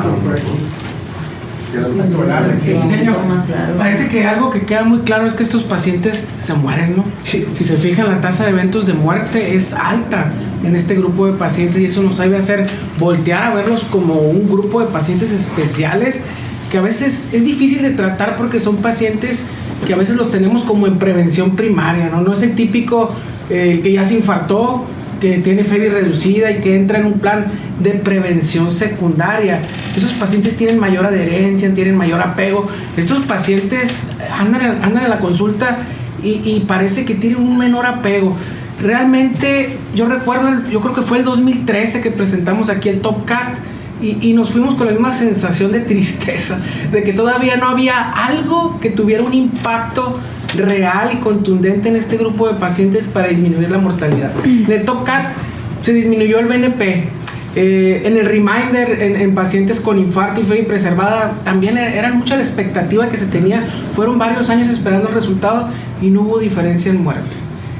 Parece que algo que queda muy claro es que estos pacientes se mueren, ¿no? Si se fijan, la tasa de eventos de muerte es alta en este grupo de pacientes, y eso nos debe hacer voltear a verlos como un grupo de pacientes especiales que a veces es difícil de tratar porque son pacientes que a veces los tenemos como en prevención primaria, ¿no? No es el típico que ya se infartó, que tiene FEBI reducida y que entra en un plan de prevención secundaria. Esos pacientes tienen mayor adherencia, tienen mayor apego. Estos pacientes andan en la consulta y parece que tienen un menor apego. Realmente, yo creo que fue el 2013 que presentamos aquí el TopCat y nos fuimos con la misma sensación de tristeza, de que todavía no había algo que tuviera un impacto real y contundente en este grupo de pacientes para disminuir la mortalidad. En el TopCat se disminuyó el BNP. En el Reminder, en pacientes con infarto y FEBI preservada, también era mucha la expectativa que se tenía. Fueron varios años esperando el resultado y no hubo diferencia en muerte.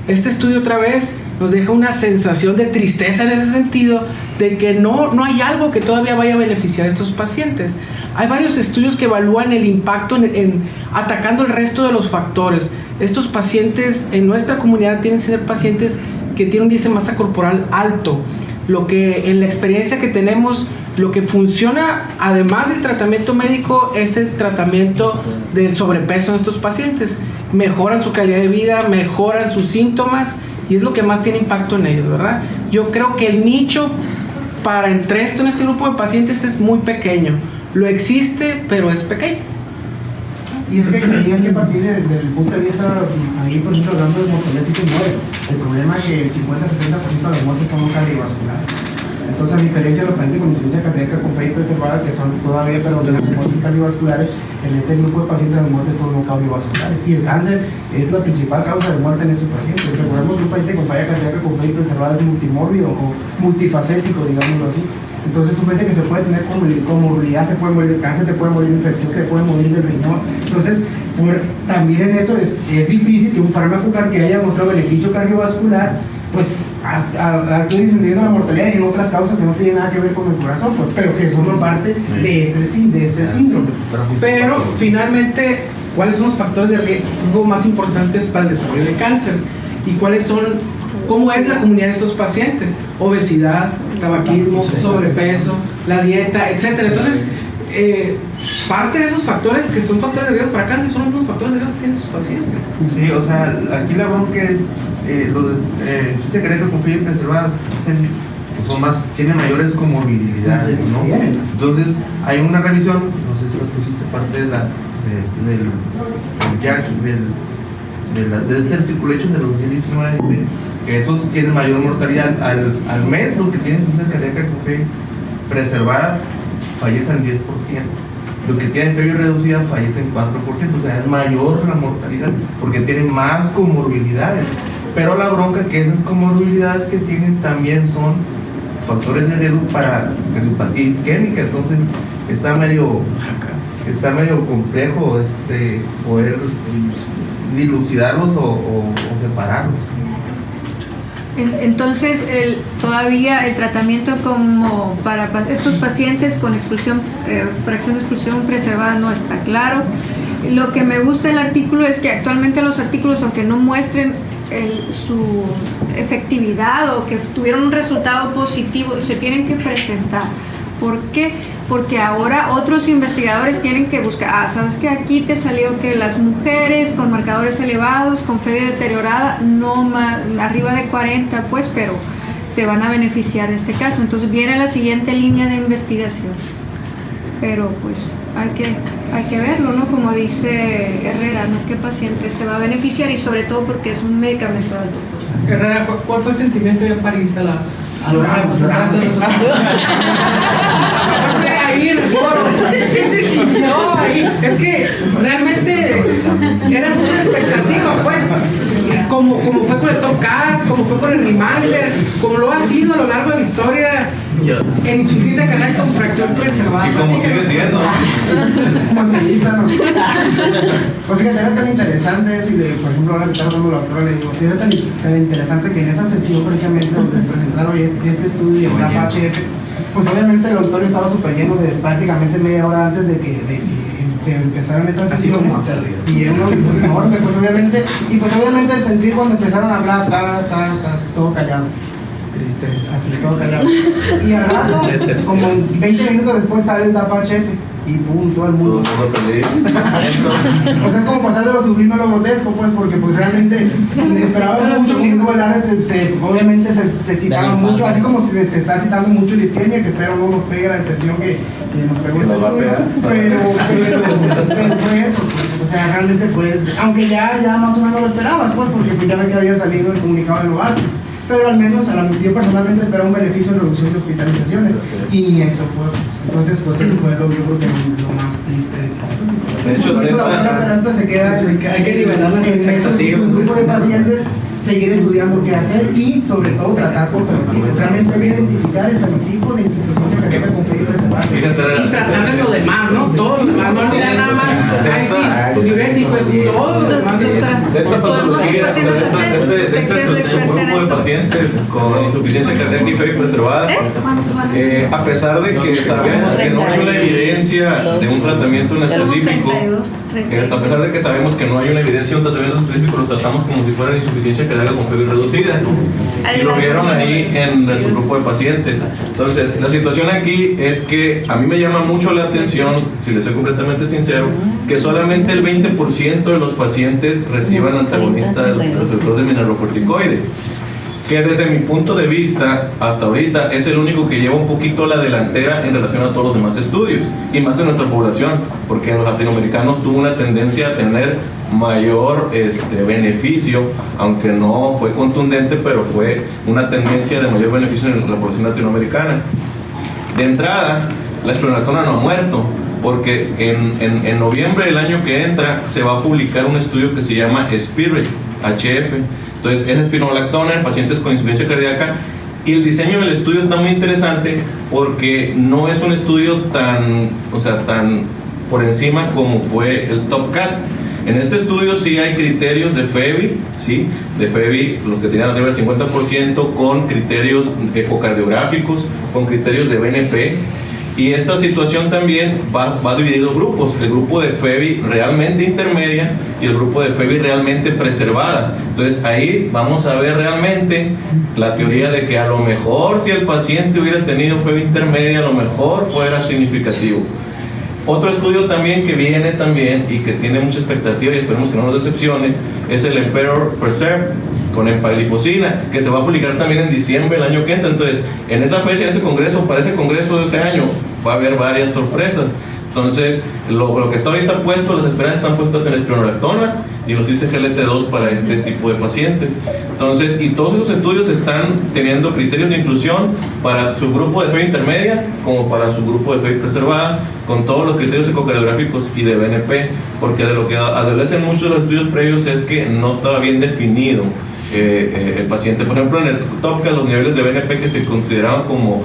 Este estudio otra vez nos deja una sensación de tristeza en ese sentido, de que no hay algo que todavía vaya a beneficiar a estos pacientes. Hay varios estudios que evalúan el impacto en atacando el resto de los factores. Estos pacientes en nuestra comunidad tienen que ser pacientes que tienen un índice de masa corporal alto. Lo que en la experiencia que tenemos, lo que funciona además del tratamiento médico es el tratamiento del sobrepeso en estos pacientes. Mejoran su calidad de vida, mejoran sus síntomas y es lo que más tiene impacto en ellos, ¿verdad? Yo creo que el nicho para entrar en este grupo de pacientes es muy pequeño. Lo existe, pero es pequeño. Y es que hay que partir desde el punto de vista, ahí por ejemplo, hablando de mortalidad, sí se muere. El problema es que el 50-70% de las muertes son cardiovasculares. Entonces, a diferencia de los pacientes con insuficiencia cardíaca con FEBI preservada, que son todavía, pero de las muertes cardiovasculares, en este grupo de pacientes las muertes son no cardiovasculares. Y el cáncer es la principal causa de muerte en estos pacientes. Recordemos que un paciente con falla cardíaca con FEBI preservada es multimórbido o multifacético, digámoslo así. Entonces, un paciente que se puede tener comorbilidad, te puede morir de cáncer, te puede morir de infección, te puede morir del riñón. Entonces, también en eso es difícil que un fármaco que haya mostrado beneficio cardiovascular, pues disminuyendo la mortalidad en otras causas que no tienen nada que ver con el corazón, pues, pero que forman parte de este síndrome. Pero finalmente, ¿cuáles son los factores de riesgo más importantes para el desarrollo de cáncer? ¿Y cuáles son, cómo es la comunidad de estos pacientes? Obesidad, tabaquismo, sobrepeso, la dieta, etcétera. Entonces, parte de esos factores que son factores de riesgo para cáncer son los mismos factores de riesgo que tienen sus pacientes. Sí, o sea, aquí la bronca es los insuficiencia cardíaca con fibra preservada tienen mayores comorbilidades, ¿no? Entonces, hay una revisión, no sé si lo pusiste parte de del Cell Circulation de los 2019, que esos tienen mayor mortalidad al mes. Los que tienen insuficiencia cardíaca con fibra preservada fallecen 10%. Los que tienen fiebre reducida fallecen 4%, o sea, es mayor la mortalidad porque tienen más comorbilidades. Pero la bronca que esas comorbilidades que tienen también son factores de riesgo para cardiopatía isquémica, entonces está medio complejo poder dilucidarlos o separarlos. Entonces, todavía el tratamiento como para estos pacientes con fracción de expulsión preservada no está claro. Lo que me gusta del artículo es que actualmente los artículos, aunque no muestren su efectividad o que tuvieron un resultado positivo, se tienen que presentar. ¿Por qué? Porque ahora otros investigadores tienen que buscar, sabes que aquí te salió que las mujeres con marcadores elevados, con fe deteriorada, no más, arriba de 40, pues, pero se van a beneficiar de este caso. Entonces viene la siguiente línea de investigación. Pero pues hay que verlo, ¿no? Como dice Herrera, ¿no? ¿Qué paciente se va a beneficiar? Y sobre todo porque es un medicamento de alto costo. Herrera, ¿cuál fue el sentimiento de París a la hora de pasar ahí en el foro? ¿Qué se sintió ahí? Es que realmente era mucha expectativa, pues. Como fue con el Top Cat, como fue con el Reminder, como lo ha sido a lo largo de la historia en insuficiencia cardíaca con fracción preservada. ¿Y cómo sigue siendo? Pues fíjate, era tan interesante eso, y por ejemplo ahora que estaba dando la doctora, le digo, era tan interesante que en esa sesión precisamente donde presentaron este estudio de la HF, pues obviamente el auditorio estaba súper lleno de prácticamente media hora antes de que empezaron estas sesiones, y era un enorme, pues obviamente el sentir cuando empezaron a hablar, todo callado, tristeza, así, todo callado, y al rato, como 20 minutos después sale el HF, y pum, todo el mundo. O sea, es como pasar de lo sublime a lo grotesco, pues, porque pues realmente esperábamos mucho, obviamente se citaba mucho, así como se está citando mucho la isquemia, que espero no nos pegue la excepción que nos pegó el estudio, pero fue eso, pues, o sea, realmente fue, aunque ya más o menos lo esperabas, pues, porque pues, ya ve que había salido el comunicado de Novartis. Pero al menos yo personalmente esperaba un beneficio en reducción de hospitalizaciones, y eso fue, entonces pues eso fue yo creo que lo más triste de esta historia. De hecho, la otra se queda, hay que liberar las expectativas. Un grupo de pacientes seguir estudiando qué hacer y sobre todo tratar por fenotipos. Realmente hay que identificar el fenotipo de insuficiencia cardíaca con fibra preservada y tratar de lo demás, ¿no? Todo lo demás, no olvidar nada más. Ahí sí, diurético es todo lo demás. De esta patología, este grupo de pacientes con insuficiencia cardíaca y fibra preservada, a pesar de que sabemos que no hay una evidencia de un tratamiento en específico, a pesar de que sabemos que no hay una evidencia de un tratamiento específico, lo tratamos como si fuera insuficiencia cardíaca con fiebre reducida, y lo vieron ahí en su grupo de pacientes. Entonces, la situación aquí es que a mí me llama mucho la atención, si les soy completamente sincero, que solamente el 20% de los pacientes reciban antagonistas del receptor de mineralocorticoide, que desde mi punto de vista hasta ahorita es el único que lleva un poquito la delantera en relación a todos los demás estudios, y más en nuestra población, porque en los latinoamericanos tuvo una tendencia a tener mayor beneficio, aunque no fue contundente, pero fue una tendencia de mayor beneficio en la población latinoamericana. De entrada, la esplenolactona no ha muerto, porque en noviembre del año que entra se va a publicar un estudio que se llama SPIRIT HF. Entonces, es esplenolactona en pacientes con insuficiencia cardíaca, y el diseño del estudio está muy interesante porque no es un estudio tan por encima como fue el Top Cat. En este estudio sí hay criterios de FEBI, ¿sí? De FEBI, los que tienen arriba del 50%, con criterios ecocardiográficos, con criterios de BNP. Y esta situación también va a dividir los grupos, el grupo de FEBI realmente intermedia y el grupo de FEBI realmente preservada. Entonces ahí vamos a ver realmente la teoría de que a lo mejor si el paciente hubiera tenido FEBI intermedia, a lo mejor fuera significativo. Otro estudio también que viene también y que tiene mucha expectativa y esperemos que no nos decepcione es el Emperor Preserve con empaglifosina, que se va a publicar también en diciembre del año que entra. Entonces, en esa fecha, en ese congreso, para ese congreso de ese año, va a haber varias sorpresas. Entonces, lo que está ahorita puesto, las esperanzas están puestas en la espironolactona y los ICGLT2 para este tipo de pacientes. Entonces, y todos esos estudios están teniendo criterios de inclusión para su grupo de FEBI intermedia como para su grupo de FEBI preservada, con todos los criterios ecocardiográficos y de BNP, porque de lo que adolecen muchos de los estudios previos es que no estaba bien definido el paciente. Por ejemplo, en el TOPCA los niveles de BNP que se consideraban como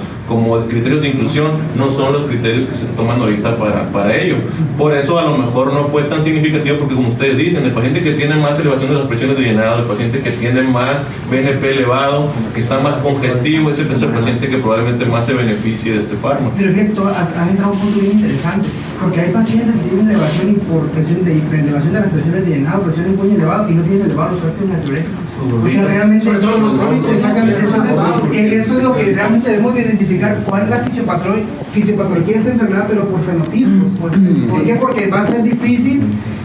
criterios de inclusión no son los criterios que se toman ahorita para ello. Por eso a lo mejor no fue tan significativo, porque como ustedes dicen, el paciente que tiene más elevación de las presiones de llenado, el paciente que tiene más BNP elevado, que está más congestivo, ese es el paciente que probablemente más se beneficie de este fármaco. Pero fíjate, has entrado a un punto bien interesante, porque hay pacientes que tienen elevación elevación de las presiones de llenado, presión en puño elevado y no tienen elevados los factores natriuréticos. O sea, realmente, sobre todo los crónicos. Exactamente. Entonces, eso es lo que realmente debemos de identificar, cuál es la fisiopatología de esta enfermedad, pero por fenotipos. ¿Por qué? Porque va a ser difícil.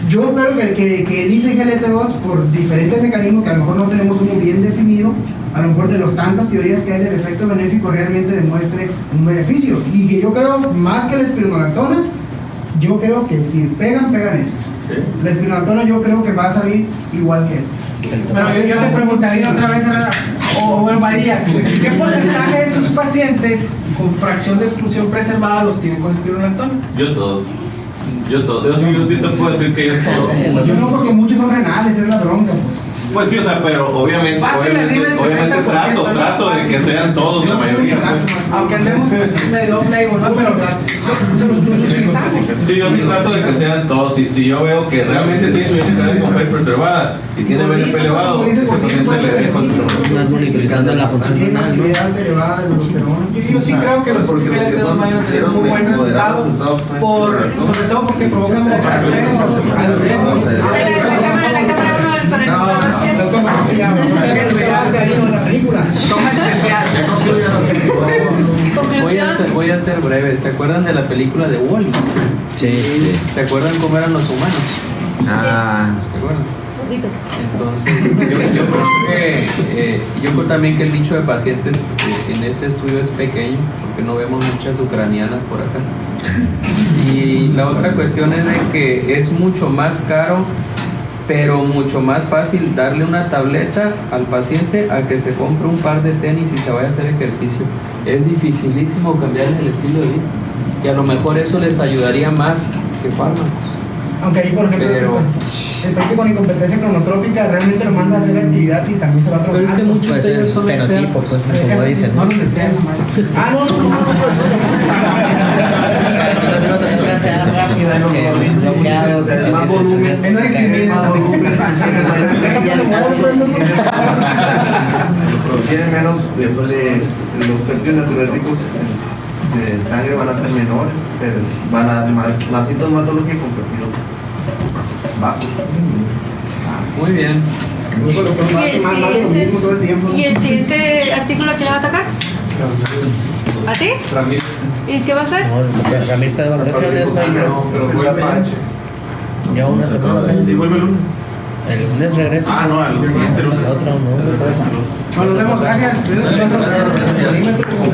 Yo espero que el ICGLT2, por diferentes mecanismos que a lo mejor no tenemos uno bien definido, a lo mejor de las tantas teorías que hay del efecto benéfico, realmente demuestre un beneficio. Y que yo creo, más que la espironolactona, yo creo que si pegan esos. ¿Sí? La espironolactona yo creo que va a salir igual que eso. Pero yo te preguntaría otra vez, o María, ¿qué porcentaje de sus pacientes con fracción de exclusión preservada los tienen con espironolactona? Yo todos. Yo sí te puedo decir que yo todos. Yo no, porque muchos son renales, es la bronca, pues. Pues sí, o sea, pero obviamente trato de que sean todos, la mayoría. Aunque andemos medio off-label, ¿no? Pero los utilizamos. Sí, yo trato de que sean todos. Si yo veo que realmente tiene su insuficiencia con FEBI preservada y tiene BNP elevado, ese paciente le dejo más monitorizando la función renal, ¿no? Yo sí creo que los ICGLT2 van a tener muy buen resultado, sobre todo porque provocan mucha La cámara 1 con el motor. Conclusión. Voy a ser breve. ¿Se acuerdan de la película de Wall-E? Sí. ¿Se acuerdan cómo eran los humanos? ¿Se acuerdan? Entonces, yo creo también que el nicho de pacientes en este estudio es pequeño, porque no vemos muchas ucranianas por acá. Y la otra cuestión es de que es mucho más caro, pero mucho más fácil darle una tableta al paciente a que se compre un par de tenis y se vaya a hacer ejercicio. Es dificilísimo cambiarle el estilo de vida, y a lo mejor eso les ayudaría más que fármacos. Aunque ahí, por ejemplo, el paciente con incompetencia cronotrópica realmente lo manda a hacer actividad y también se va a trabajar. Pero es que muchos de ellos son fenotipo, pues, como dicen. No, más volumen. No discrimina. Tienen menos, los pérdidos natriuréticos de sangre van a ser menores, pero van a más sintomatológicos bajos. Muy bien. ¿Y el siguiente artículo que le va a tocar? ¿A ti? Ramírez. ¿Y qué va a hacer? No, Ramírez está de vacaciones, Pero vuelve ya una semana. ¿Y vuelve el lunes? El lunes regresa. No, el siguiente lunes. El otro no. Bueno, nos vemos, gracias.